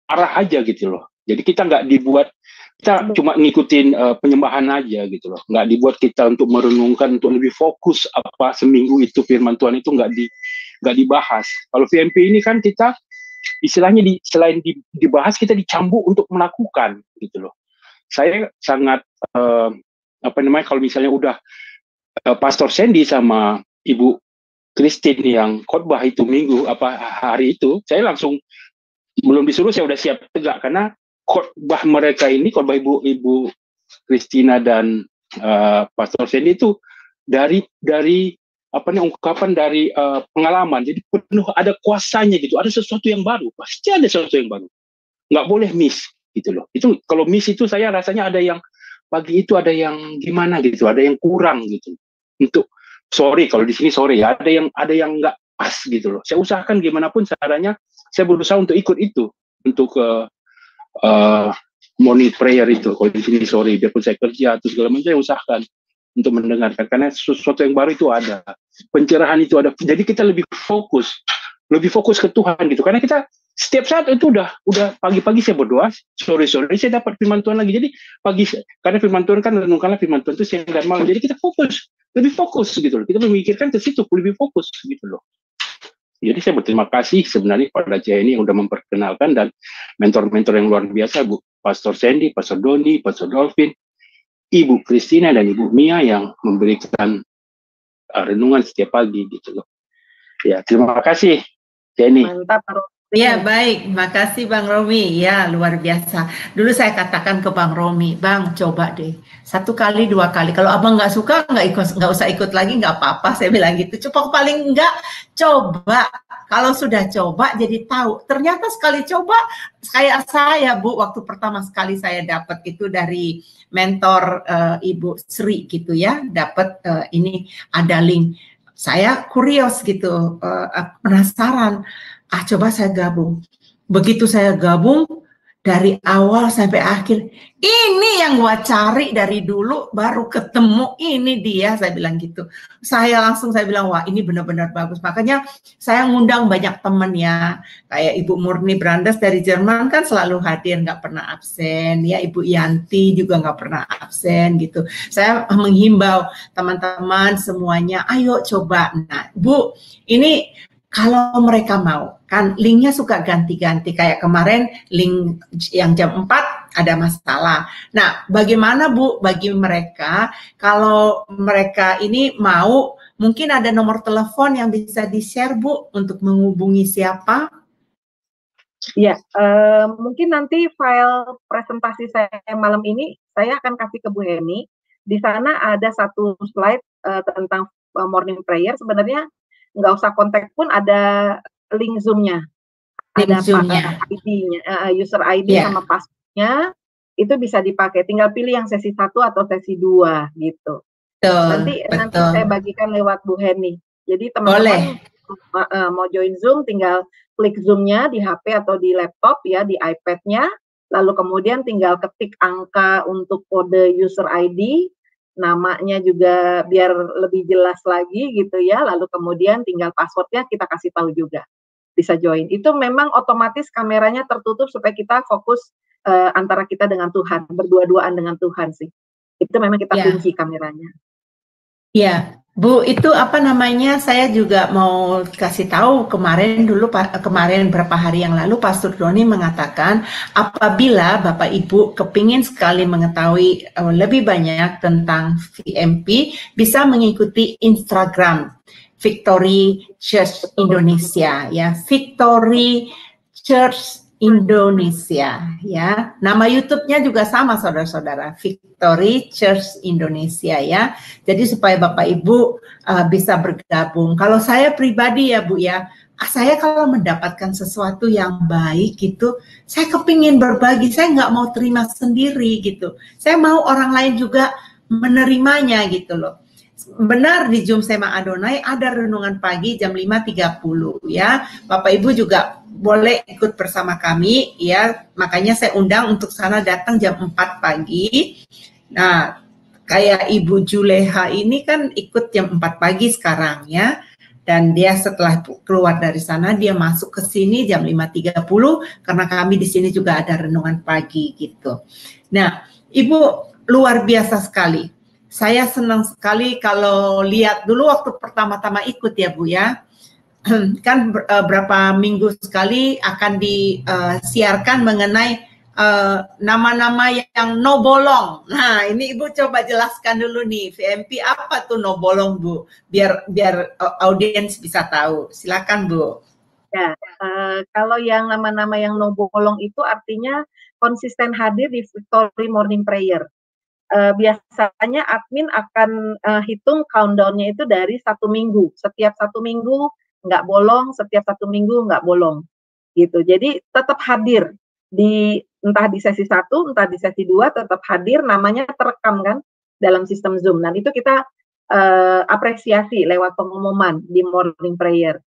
arah aja gitu loh. Jadi kita nggak dibuat, kita cuma ngikutin penyembahan aja gitu loh. Nggak dibuat kita untuk merenungkan, untuk lebih fokus apa seminggu itu firman Tuhan itu nggak dibahas. Kalau VMP ini kan kita istilahnya selain dibahas, kita dicambuk untuk melakukan gitu loh. Saya sangat kalau misalnya udah Pastor Sandy sama Ibu Christine yang khotbah itu hari itu, saya langsung belum disuruh saya udah siap tegak, karena khotbah mereka ini, khotbah Ibu Christina dan Pastor Sandy itu dari ungkapan dari pengalaman, jadi penuh ada kuasanya gitu, ada sesuatu yang baru, pasti ada sesuatu yang baru, nggak boleh miss gitu loh. Itu kalau miss itu saya rasanya ada yang pagi itu ada yang gimana gitu, ada yang kurang gitu. Untuk sorry kalau di sini sorry ya, ada yang nggak pas gitu loh. Saya usahakan gimana pun caranya, saya berusaha untuk ikut itu, untuk morning prayer itu. Kalau di sini sorry, biarpun saya kerja atau segala macam, saya usahakan untuk mendengarkan, karena sesuatu yang baru itu ada, pencerahan itu ada. Jadi kita lebih fokus ke Tuhan gitu. Karena kita setiap saat itu udah pagi-pagi saya berdoa, sore saya dapat firman Tuhan lagi. Jadi pagi, karena firman Tuhan kan, renungkanlah firman Tuhan itu siang dan malam. Jadi kita lebih fokus gitu loh. Kita memikirkan ke situ, lebih fokus gitu loh. Jadi saya berterima kasih sebenarnya pada Ceni yang udah memperkenalkan, dan mentor-mentor yang luar biasa, Bu Pastor Sandy, Pastor Doni, Pastor Dolphin, Ibu Christina dan Ibu Mia yang memberikan renungan setiap pagi gitu loh. Ya, terima kasih Jenny. Mantap, Pak Romi. Ya baik, makasih Bang Romi. Ya luar biasa. Dulu saya katakan ke Bang Romi, Bang coba deh 1 kali 2 kali. Kalau abang nggak suka nggak usah ikut lagi, nggak apa-apa. Saya bilang gitu. Coba paling nggak coba. Kalau sudah coba jadi tahu. Ternyata sekali coba kayak saya Bu, waktu pertama sekali saya dapat itu dari mentor Ibu Sri gitu ya, dapat ini ada link. Saya kurios gitu, penasaran. Coba saya gabung. Begitu saya gabung, dari awal sampai akhir, ini yang gua cari dari dulu, baru ketemu, ini dia, saya bilang gitu. Saya bilang, wah ini benar-benar bagus. Makanya saya ngundang banyak teman ya, kayak Ibu Murni Brandes dari Jerman kan selalu hadir, nggak pernah absen. Ya Ibu Yanti juga nggak pernah absen gitu. Saya menghimbau teman-teman semuanya, ayo coba. Nah Bu, ini kalau mereka mau, kan linknya suka ganti-ganti. Kayak kemarin link yang jam 4 ada masalah. Nah, bagaimana Bu bagi mereka kalau mereka ini mau, mungkin ada nomor telepon yang bisa di-share Bu untuk menghubungi siapa? Ya, mungkin nanti file presentasi saya malam ini saya akan kasih ke Bu Heni. Di sana ada satu slide tentang morning prayer. Sebenarnya nggak usah kontak pun, ada link Zoom-nya, ada ID-nya, user ID sama password-nya, itu bisa dipakai. Tinggal pilih yang sesi 1 atau sesi 2 gitu. Nanti saya bagikan lewat Bu Heni. Jadi teman-teman mau join Zoom, tinggal klik Zoom-nya di HP atau di laptop ya, di iPad-nya, lalu kemudian tinggal ketik angka untuk kode user ID, namanya juga biar lebih jelas lagi gitu ya, lalu kemudian tinggal passwordnya kita kasih tahu juga, bisa join. Itu memang otomatis kameranya tertutup supaya kita fokus antara kita dengan Tuhan, berdua-duaan dengan Tuhan sih. Itu memang kita kunci kameranya. Ya, Bu, itu apa namanya, saya juga mau kasih tahu kemarin beberapa hari yang lalu Pastor Doni mengatakan apabila Bapak Ibu kepingin sekali mengetahui lebih banyak tentang VMP, bisa mengikuti Instagram Victory Church Indonesia ya, Victory Church Indonesia ya. Nama YouTube-nya juga sama saudara-saudara, Victory Church Indonesia ya. Jadi supaya Bapak Ibu bisa bergabung. Kalau saya pribadi ya Bu ya, saya kalau mendapatkan sesuatu yang baik gitu, saya kepingin berbagi, saya nggak mau terima sendiri gitu. Saya mau orang lain juga menerimanya gitu loh. Benar, di Zoom Sema Adonai ada renungan pagi jam 5.30 ya. Bapak Ibu juga boleh ikut bersama kami ya. Makanya saya undang untuk sana datang jam 4 pagi. Nah, kayak Ibu Juleha ini kan ikut jam 4 pagi sekarang ya. Dan dia setelah keluar dari sana dia masuk ke sini jam 5.30 karena kami di sini juga ada renungan pagi gitu. Nah, Ibu luar biasa sekali. Saya senang sekali kalau lihat dulu waktu pertama-tama ikut ya Bu ya, kan berapa minggu sekali akan disiarkan mengenai nama-nama yang no bolong. Nah ini Ibu coba jelaskan dulu nih, VMP apa tuh no bolong Bu, biar audiens bisa tahu. Silakan Bu. Ya, kalau yang nama-nama yang no bolong itu artinya konsisten hadir di Victory Morning Prayer. Biasanya admin akan hitung countdown-nya itu dari 1 minggu. Setiap 1 minggu nggak bolong, setiap 1 minggu nggak bolong. Gitu. Jadi tetap hadir di entah di sesi 1, entah di sesi 2 tetap hadir, namanya terekam kan dalam sistem Zoom. Dan itu kita apresiasi lewat pengumuman di morning prayer.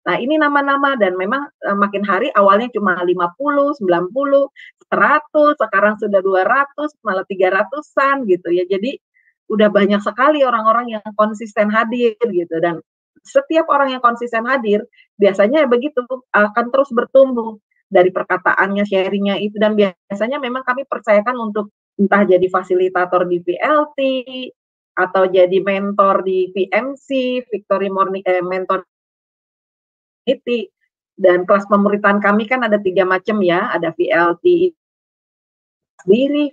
Nah, ini nama-nama dan memang makin hari awalnya cuma 50, 90, 100, sekarang sudah 200, malah 300-an gitu ya. Jadi udah banyak sekali orang-orang yang konsisten hadir gitu, dan setiap orang yang konsisten hadir biasanya begitu akan terus bertumbuh dari perkataannya, sharingnya itu, dan biasanya memang kami percayakan untuk entah jadi fasilitator di VLT atau jadi mentor di VMC, Victory Morning mentor dan kelas pemuritan kami kan ada 3 macam ya, ada VLT sendiri,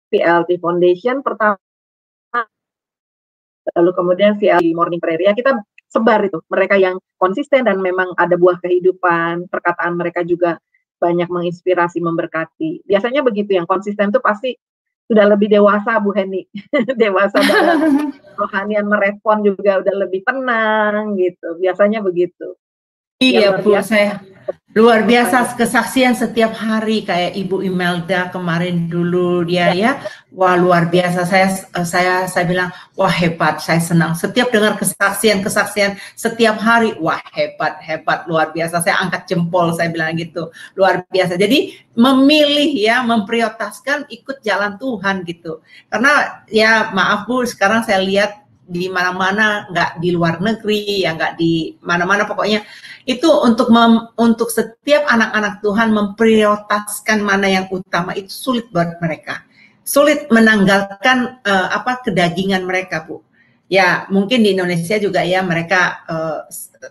VLT Foundation pertama, lalu kemudian VLT Morning Prayer. Ya, kita sebar itu mereka yang konsisten dan memang ada buah kehidupan, perkataan mereka juga banyak menginspirasi, memberkati. Biasanya begitu, yang konsisten tuh pasti sudah lebih dewasa, Bu Heni. Dewasa dalam rohanian, merespon juga udah lebih tenang gitu. Biasanya begitu. Iya, Bu, saya luar biasa kesaksian setiap hari kayak Ibu Imelda kemarin dulu dia ya. Wah, luar biasa. Saya bilang, wah hebat, saya senang. Setiap dengar kesaksian setiap hari, wah hebat, luar biasa. Saya angkat jempol, saya bilang gitu. Luar biasa. Jadi memilih ya, memprioritaskan ikut jalan Tuhan gitu. Karena ya maaf Bu, sekarang saya lihat di mana-mana, nggak di luar negeri, ya nggak di mana-mana, pokoknya itu untuk setiap anak-anak Tuhan memprioritaskan mana yang utama itu sulit buat mereka, sulit menanggalkan kedagingan mereka, Bu. Ya mungkin di Indonesia juga ya mereka,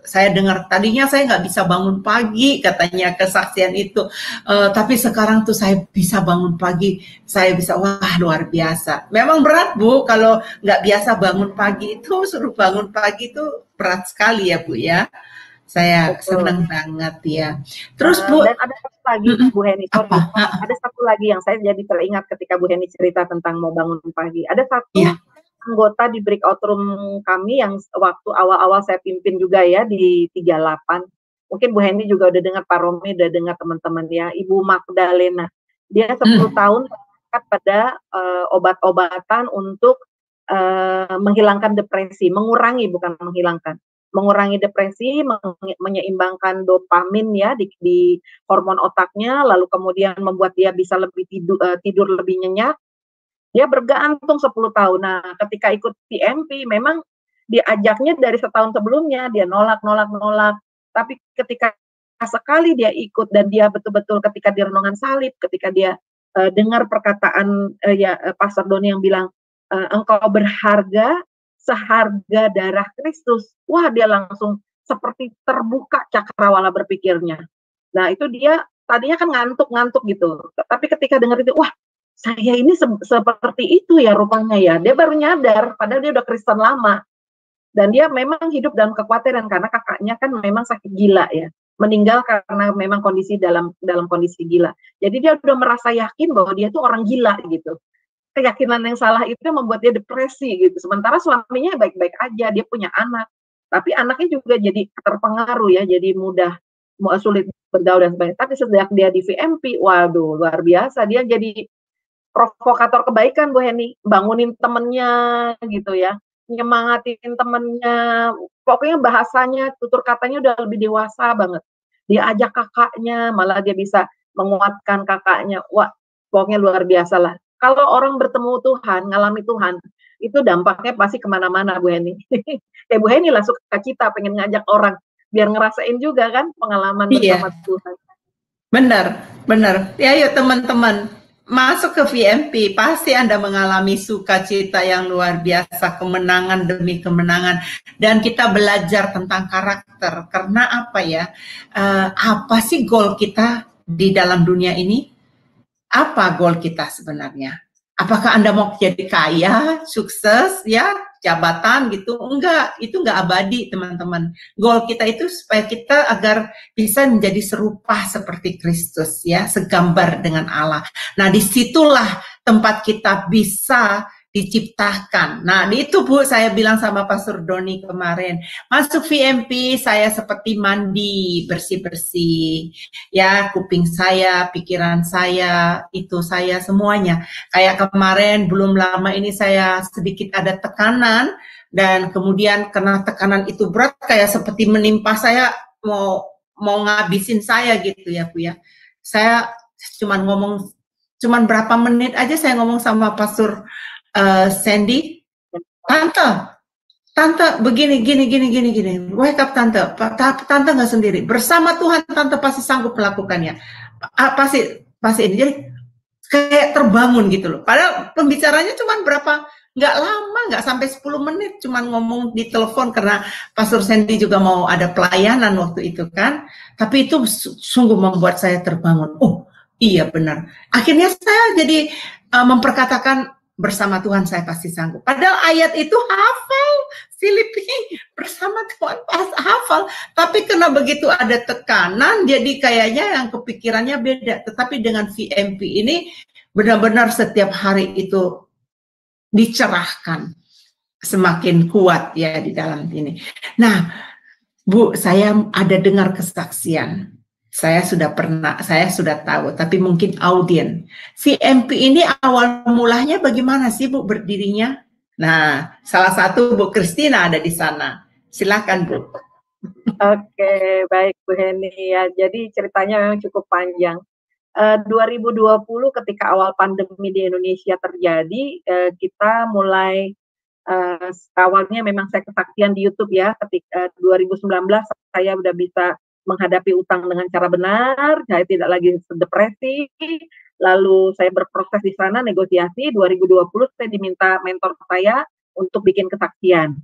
saya dengar tadinya saya nggak bisa bangun pagi katanya kesaksian itu, tapi sekarang tuh saya bisa bangun pagi, saya bisa, wah luar biasa. Memang berat Bu, kalau nggak biasa bangun pagi itu, suruh bangun pagi itu berat sekali ya Bu ya. Saya senang banget ya. Terus Bu, dan ada satu lagi Bu Heni, sorry, ada satu lagi yang saya jadi teringat ketika Bu Heni cerita tentang mau bangun pagi. Ada satu anggota di breakout room kami yang waktu awal-awal saya pimpin juga ya di 38. Mungkin Bu Heni juga udah dengar, Pak Romi udah dengar teman-teman ya. Ibu Magdalena, dia 10 tahun pada obat-obatan untuk menghilangkan depresi, mengurangi, bukan menghilangkan, mengurangi depresi, menyeimbangkan dopamin ya di hormon otaknya, lalu kemudian membuat dia bisa lebih tidur lebih nyenyak. Dia bergantung 10 tahun. Nah, ketika ikut PMP, memang diajaknya dari setahun sebelumnya, dia nolak. Tapi ketika sekali dia ikut dan dia betul-betul ketika di renungan salib, ketika dia dengar perkataan Pastor Doni yang bilang, engkau berharga seharga darah Kristus. Wah, dia langsung seperti terbuka cakrawala berpikirnya. Nah, itu dia tadinya kan ngantuk gitu. Tapi ketika dengar itu, wah, saya ini seperti itu ya rupanya ya. Dia baru nyadar, padahal dia udah Kristen lama. Dan dia memang hidup dalam kekhawatiran karena kakaknya kan memang sakit gila ya. Meninggal karena memang kondisi dalam kondisi gila. Jadi dia udah merasa yakin bahwa dia tuh orang gila gitu. Keyakinan yang salah itu membuat dia depresi gitu. Sementara suaminya baik-baik aja, dia punya anak. Tapi anaknya juga jadi terpengaruh ya, jadi sulit bergaul dan sebagainya. Tapi sejak dia di VMP, waduh luar biasa. Dia jadi provokator kebaikan Bu Heni, bangunin temennya gitu ya, nyemangatin temennya. Pokoknya bahasanya, tutur katanya udah lebih dewasa banget. Dia ajak kakaknya, malah dia bisa menguatkan kakaknya. Wah, pokoknya luar biasa lah. Kalau orang bertemu Tuhan, ngalami Tuhan, itu dampaknya pasti kemana-mana, Bu Heni. Bu Heni lah suka cita, pengen ngajak orang, biar ngerasain juga kan pengalaman bersama Tuhan. Benar. Ya, yuk teman-teman, masuk ke VMP, pasti Anda mengalami sukacita yang luar biasa, kemenangan demi kemenangan. Dan kita belajar tentang karakter, karena apa ya, apa sih goal kita di dalam dunia ini? Apa goal kita sebenarnya? Apakah Anda mau jadi kaya, sukses, ya, jabatan gitu? Enggak, itu enggak abadi teman-teman. Goal kita itu supaya kita agar bisa menjadi serupa seperti Kristus ya, segambar dengan Allah. Nah, disitulah tempat kita bisa diciptakan. Nah, itu Bu, saya bilang sama Pastor Doni kemarin, masuk VMP saya seperti mandi, bersih-bersih, ya, kuping saya, pikiran saya, itu saya semuanya. Kayak kemarin, belum lama ini saya sedikit ada tekanan, dan kemudian karena tekanan itu berat, kayak seperti menimpa saya, mau ngabisin saya gitu ya Bu ya. Saya cuman berapa menit aja saya ngomong sama Pastor Sandy, tante begini, wake up tante nggak sendiri, bersama Tuhan tante pasti sanggup melakukannya, pasti ini, jadi kayak terbangun gitu loh. Padahal pembicaranya cuma nggak lama, nggak sampai 10 menit, cuma ngomong di telepon karena Pastor Sandy juga mau ada pelayanan waktu itu kan, tapi itu sungguh membuat saya terbangun. Oh, Iya benar. Akhirnya saya jadi memperkatakan bersama Tuhan saya pasti sanggup. Padahal ayat itu hafal, Filipi bersama Tuhan pas hafal. Tapi karena begitu ada tekanan, jadi kayaknya yang kepikirannya beda. Tetapi dengan VMP ini benar-benar setiap hari itu dicerahkan, semakin kuat ya di dalam ini. Nah, Bu, saya ada dengar kesaksian. Saya sudah tahu, tapi mungkin audien. VMP ini awal mulanya bagaimana sih Bu berdirinya? Nah, salah satu Bu Christina ada di sana. Silakan Bu. Oke, baik Bu Heni ya. Jadi ceritanya memang cukup panjang. 2020 ketika awal pandemi di Indonesia terjadi, kita mulai awalnya memang saya kesaksian di YouTube ya. Ketika 2019 saya udah bisa menghadapi utang dengan cara benar, saya tidak lagi depresi. Lalu saya berproses di sana negosiasi. 2020 saya diminta mentor saya untuk bikin kesaksian.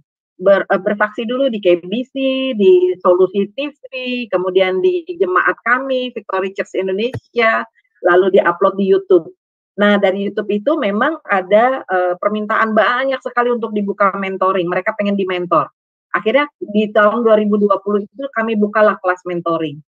Bersaksi dulu di KBC, di Solusi TV, kemudian di jemaat kami, Victory Church Indonesia, lalu diupload di YouTube. Nah, dari YouTube itu memang ada permintaan banyak sekali untuk dibuka mentoring. Mereka pengen di-mentor. Akhirnya di tahun 2020 itu kami bukalah kelas mentoring.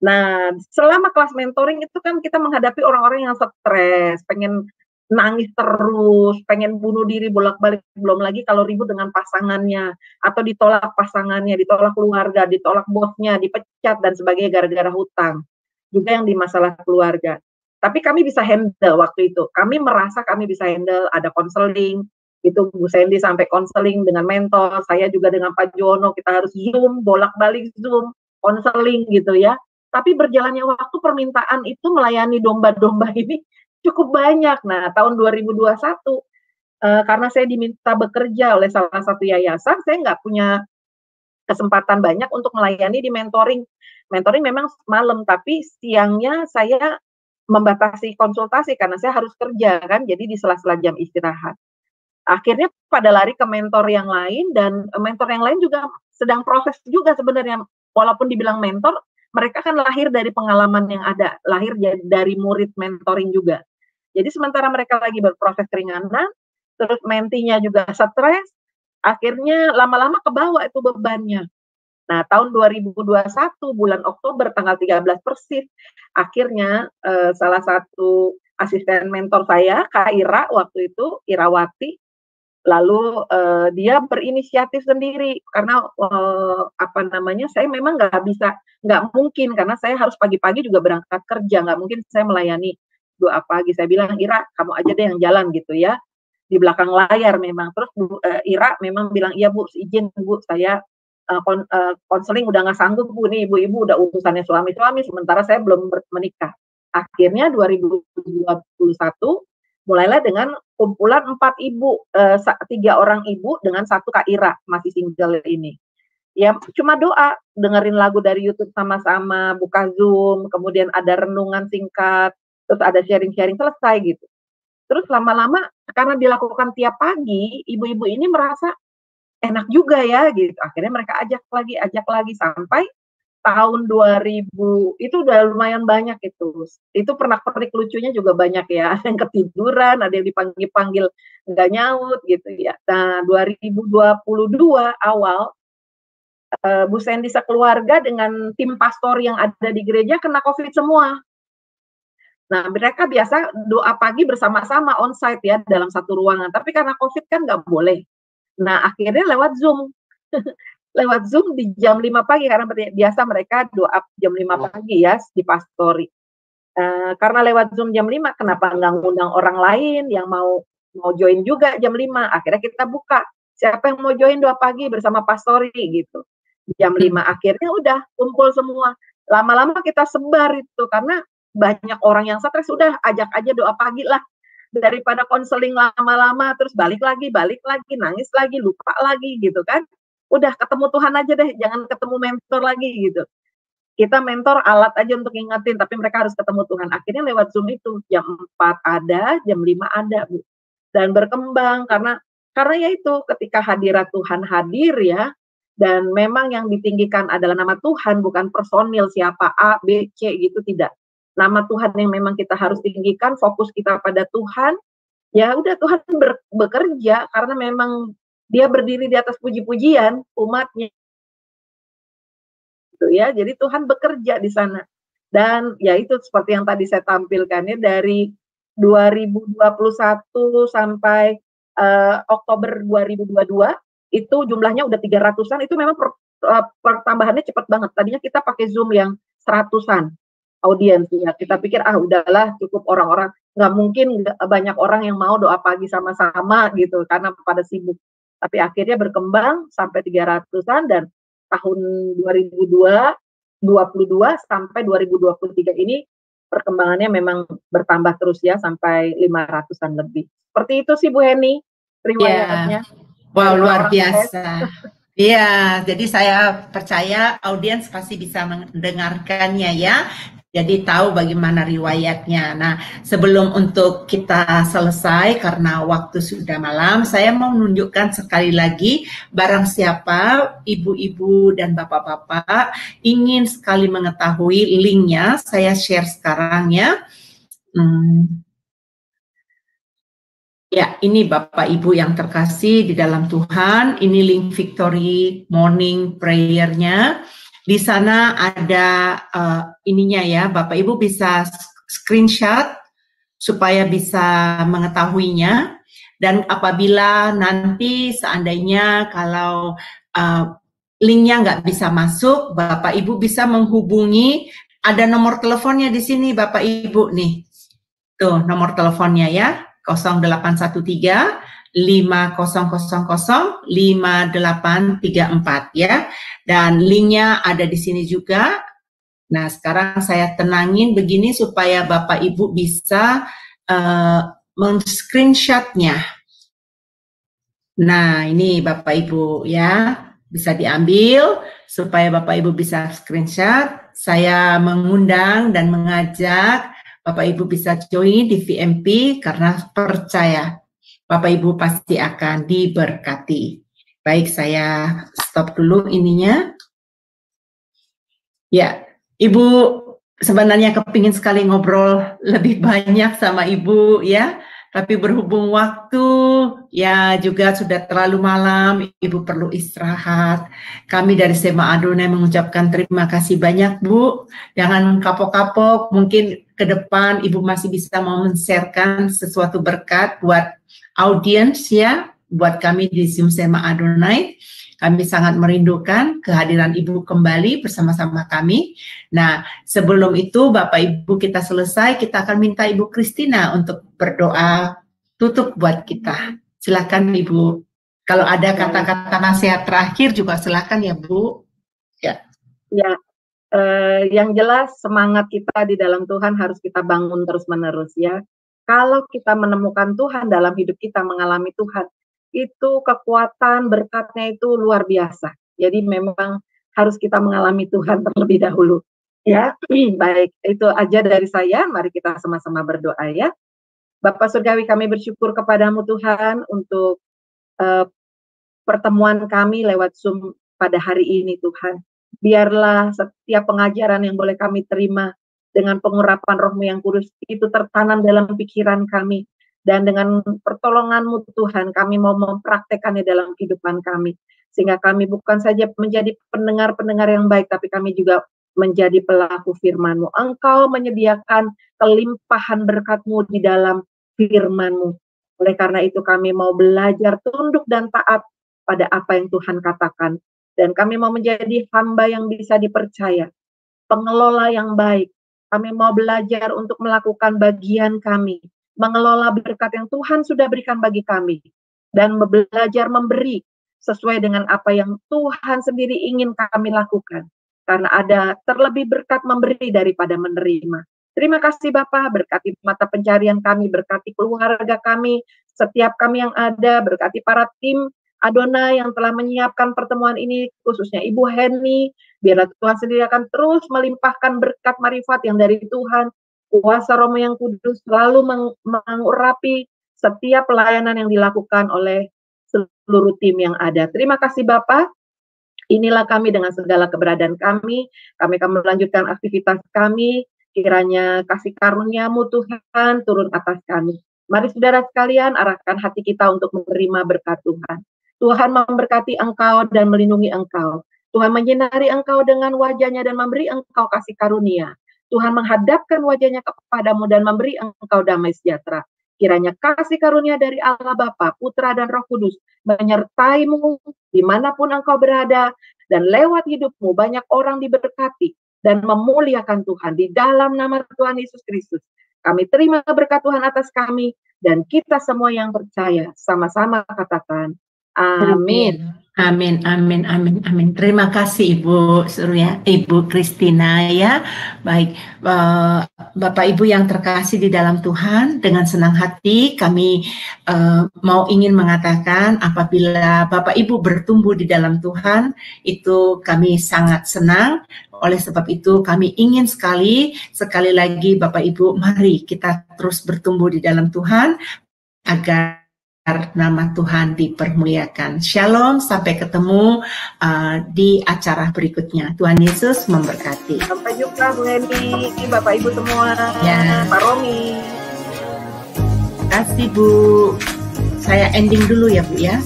Nah, selama kelas mentoring itu kan kita menghadapi orang-orang yang stres, pengen nangis terus, pengen bunuh diri bolak-balik, belum lagi kalau ribut dengan pasangannya, atau ditolak pasangannya, ditolak keluarga, ditolak bosnya, dipecat, dan sebagainya gara-gara hutang. Juga yang di masalah keluarga. Tapi kami bisa handle waktu itu. Kami merasa kami bisa handle, ada konseling, itu Bu Sandy sampai konseling dengan mentor, saya juga dengan Pak Jono, kita harus Zoom, bolak-balik Zoom, konseling gitu ya. Tapi berjalannya waktu permintaan itu melayani domba-domba ini cukup banyak. Nah, tahun 2021, karena saya diminta bekerja oleh salah satu yayasan, saya nggak punya kesempatan banyak untuk melayani di mentoring. Mentoring memang malam, tapi siangnya saya membatasi konsultasi karena saya harus kerja kan, jadi di sela-sela jam istirahat. Akhirnya pada lari ke mentor yang lain, dan mentor yang lain juga sedang proses juga sebenarnya. Walaupun dibilang mentor, mereka kan lahir dari pengalaman yang ada, lahir dari murid mentoring juga. Jadi sementara mereka lagi berproses keringanan, terus mentinya juga stres, akhirnya lama-lama kebawa itu bebannya. Nah, tahun 2021 bulan Oktober tanggal 13 persis, akhirnya salah satu asisten mentor saya, Kak Ira waktu itu, Irawati, lalu dia berinisiatif sendiri karena saya memang nggak mungkin karena saya harus pagi-pagi juga berangkat kerja, nggak mungkin saya melayani doa pagi. Saya bilang, Ira, kamu aja deh yang jalan gitu ya, di belakang layar memang. Terus Ira memang bilang, iya Bu, izin Bu, saya konseling udah nggak sanggup Bu, nih ibu-ibu udah urusannya suami-suami, sementara saya belum menikah. Akhirnya 2021 mulailah dengan kumpulan 4 ibu, 3 orang ibu dengan 1 Kak Ira, masih single ini. Ya cuma doa, dengerin lagu dari YouTube sama-sama, buka Zoom, kemudian ada renungan singkat, terus ada sharing-sharing, selesai gitu. Terus lama-lama karena dilakukan tiap pagi, ibu-ibu ini merasa enak juga ya gitu. Akhirnya mereka ajak lagi sampai tahun 2000 itu udah lumayan banyak itu. Itu pernak-pernik lucunya juga banyak ya. Ada yang ketiduran, ada yang dipanggil-panggil nggak nyaut gitu ya. Nah, 2022 awal Bu Sandy sekeluarga dengan tim pastor yang ada di gereja kena COVID semua. Nah, mereka biasa doa pagi bersama-sama onsite ya dalam satu ruangan. Tapi karena COVID kan nggak boleh. Nah, akhirnya lewat Zoom. Lewat Zoom di jam 5 pagi, karena biasa mereka doa jam 5 pagi ya di pastori. Karena lewat Zoom jam 5, kenapa nggak ngundang orang lain yang mau join juga jam 5? Akhirnya kita buka, siapa yang mau join doa pagi bersama pastori gitu. Jam 5 akhirnya udah kumpul semua. Lama-lama kita sebar itu, karena banyak orang yang stres, udah ajak aja doa pagi lah. Daripada konseling lama-lama, terus balik lagi, nangis lagi, lupa lagi gitu kan. Udah ketemu Tuhan aja deh, jangan ketemu mentor lagi gitu. Kita mentor alat aja untuk ngingetin, tapi mereka harus ketemu Tuhan. Akhirnya lewat Zoom itu, jam 4 ada, jam 5 ada, Bu. Dan berkembang, karena ya itu, ketika hadirat Tuhan hadir ya, dan memang yang ditinggikan adalah nama Tuhan, bukan personil siapa A, B, C gitu, tidak. nama Tuhan yang memang kita harus tinggikan, fokus kita pada Tuhan, ya udah Tuhan bekerja karena memang Dia berdiri di atas puji-pujian umatnya. Gitu ya, jadi Tuhan bekerja di sana. Dan ya itu seperti yang tadi saya tampilkan ya, dari 2021 sampai Oktober 2022 itu jumlahnya udah 300-an, itu memang pertambahannya cepat banget. Tadinya kita pakai Zoom yang 100-an audiens ya. Kita pikir udahlah cukup orang-orang, nggak mungkin banyak orang yang mau doa pagi sama-sama gitu karena pada sibuk. Tapi akhirnya berkembang sampai 300-an, dan tahun 2022 sampai 2023 ini perkembangannya memang bertambah terus ya, sampai 500-an lebih. Seperti itu sih Bu Heni riwayatnya. Wow, luar biasa. Iya, jadi saya percaya audiens pasti bisa mendengarkannya ya. Jadi tahu bagaimana riwayatnya. Nah, sebelum untuk kita selesai karena waktu sudah malam, saya mau menunjukkan sekali lagi, barang siapa ibu-ibu dan bapak-bapak ingin sekali mengetahui linknya, saya share sekarang ya. Ya, ini Bapak Ibu yang terkasih di dalam Tuhan, ini link Victory Morning Prayer-nya. Di sana ada ininya ya, Bapak Ibu bisa screenshot supaya bisa mengetahuinya. Dan apabila nanti seandainya kalau linknya nggak bisa masuk, Bapak Ibu bisa menghubungi, ada nomor teleponnya di sini Bapak Ibu nih. Tuh nomor teleponnya ya. 0813 5000 5834 ya, dan linknya ada di sini juga. Nah, sekarang saya tenangin begini supaya Bapak Ibu bisa men-screenshotnya. Nah, ini Bapak Ibu ya, bisa diambil supaya Bapak Ibu bisa screenshot. Saya mengundang dan mengajak Bapak Ibu bisa join di VMP karena percaya Bapak Ibu pasti akan diberkati. Baik, saya stop dulu ininya. Ya, Ibu sebenarnya kepingin sekali ngobrol lebih banyak sama Ibu ya, tapi berhubung waktu ya juga sudah terlalu malam, Ibu perlu istirahat. Kami dari Sema Adonai mengucapkan terima kasih banyak Bu. Jangan kapok-kapok, mungkin ke depan Ibu masih bisa mau men-sharekan sesuatu berkat buat audiens ya, buat kami di Zoom Sema Adonai. Kami sangat merindukan kehadiran Ibu kembali bersama-sama kami. Nah, sebelum itu Bapak Ibu kita selesai, kita akan minta Ibu Christina untuk berdoa tutup buat kita. Silakan Ibu. Kalau ada kata-kata nasihat terakhir juga silakan ya Bu. Ya. Ya, yang jelas semangat kita di dalam Tuhan harus kita bangun terus-menerus ya. Kalau kita menemukan Tuhan dalam hidup kita, mengalami Tuhan, itu kekuatan berkatnya itu luar biasa. Jadi memang harus kita mengalami Tuhan terlebih dahulu. Ya, baik, itu aja dari saya. Mari kita sama-sama berdoa ya. Bapa Surgawi, kami bersyukur kepadamu Tuhan untuk pertemuan kami lewat Zoom pada hari ini Tuhan. Biarlah setiap pengajaran yang boleh kami terima dengan pengurapan Roh-Mu yang kudus itu tertanam dalam pikiran kami. Dan dengan pertolongan-Mu Tuhan, kami mau mempraktekannya dalam kehidupan kami. Sehingga kami bukan saja menjadi pendengar-pendengar yang baik, tapi kami juga menjadi pelaku firman-Mu. Engkau menyediakan kelimpahan berkat-Mu di dalam firman-Mu. Oleh karena itu kami mau belajar tunduk dan taat pada apa yang Tuhan katakan. Dan kami mau menjadi hamba yang bisa dipercaya, pengelola yang baik. Kami mau belajar untuk melakukan bagian kami, mengelola berkat yang Tuhan sudah berikan bagi kami, dan belajar memberi sesuai dengan apa yang Tuhan sendiri ingin kami lakukan. Karena ada terlebih berkat memberi daripada menerima. Terima kasih Bapa, berkati mata pencarian kami, berkati keluarga kami, setiap kami yang ada, berkati para tim Adonai yang telah menyiapkan pertemuan ini, khususnya Ibu Heni, biarlah Tuhan sendiri akan terus melimpahkan berkat marifat yang dari Tuhan, kuasa Roh yang kudus selalu mengurapi setiap pelayanan yang dilakukan oleh seluruh tim yang ada. Terima kasih Bapak. Inilah kami dengan segala keberadaan kami akan melanjutkan aktivitas kami. Kiranya kasih karunia-Mu Tuhan turun atas kami. Mari saudara sekalian, arahkan hati kita untuk menerima berkat Tuhan. Tuhan memberkati engkau dan melindungi engkau. Tuhan menyinari engkau dengan wajah-Nya dan memberi engkau kasih karunia. Tuhan menghadapkan wajah-Nya kepadamu dan memberi engkau damai sejahtera. Kiranya kasih karunia dari Allah Bapa, Putra dan Roh Kudus menyertai-Mu dimanapun engkau berada, dan lewat hidupmu banyak orang diberkati dan memuliakan Tuhan di dalam nama Tuhan Yesus Kristus. Kami terima berkat Tuhan atas kami, dan kita semua yang percaya sama-sama katakan amin. Amin, amin, amin, amin. Terima kasih Ibu Surya, Ibu Kristina ya. Baik, Bapak Ibu yang terkasih di dalam Tuhan, dengan senang hati kami mau ingin mengatakan apabila Bapak Ibu bertumbuh di dalam Tuhan, itu kami sangat senang. Oleh sebab itu kami ingin sekali lagi Bapak Ibu, mari kita terus bertumbuh di dalam Tuhan agar nama Tuhan dipermuliakan. Shalom, sampai ketemu di acara berikutnya. Tuhan Yesus memberkati. Sampai jumpa Bu Heni, Bapak Ibu semua, Ya. Pak Romi. Terima kasih Bu. Saya ending dulu ya Bu ya.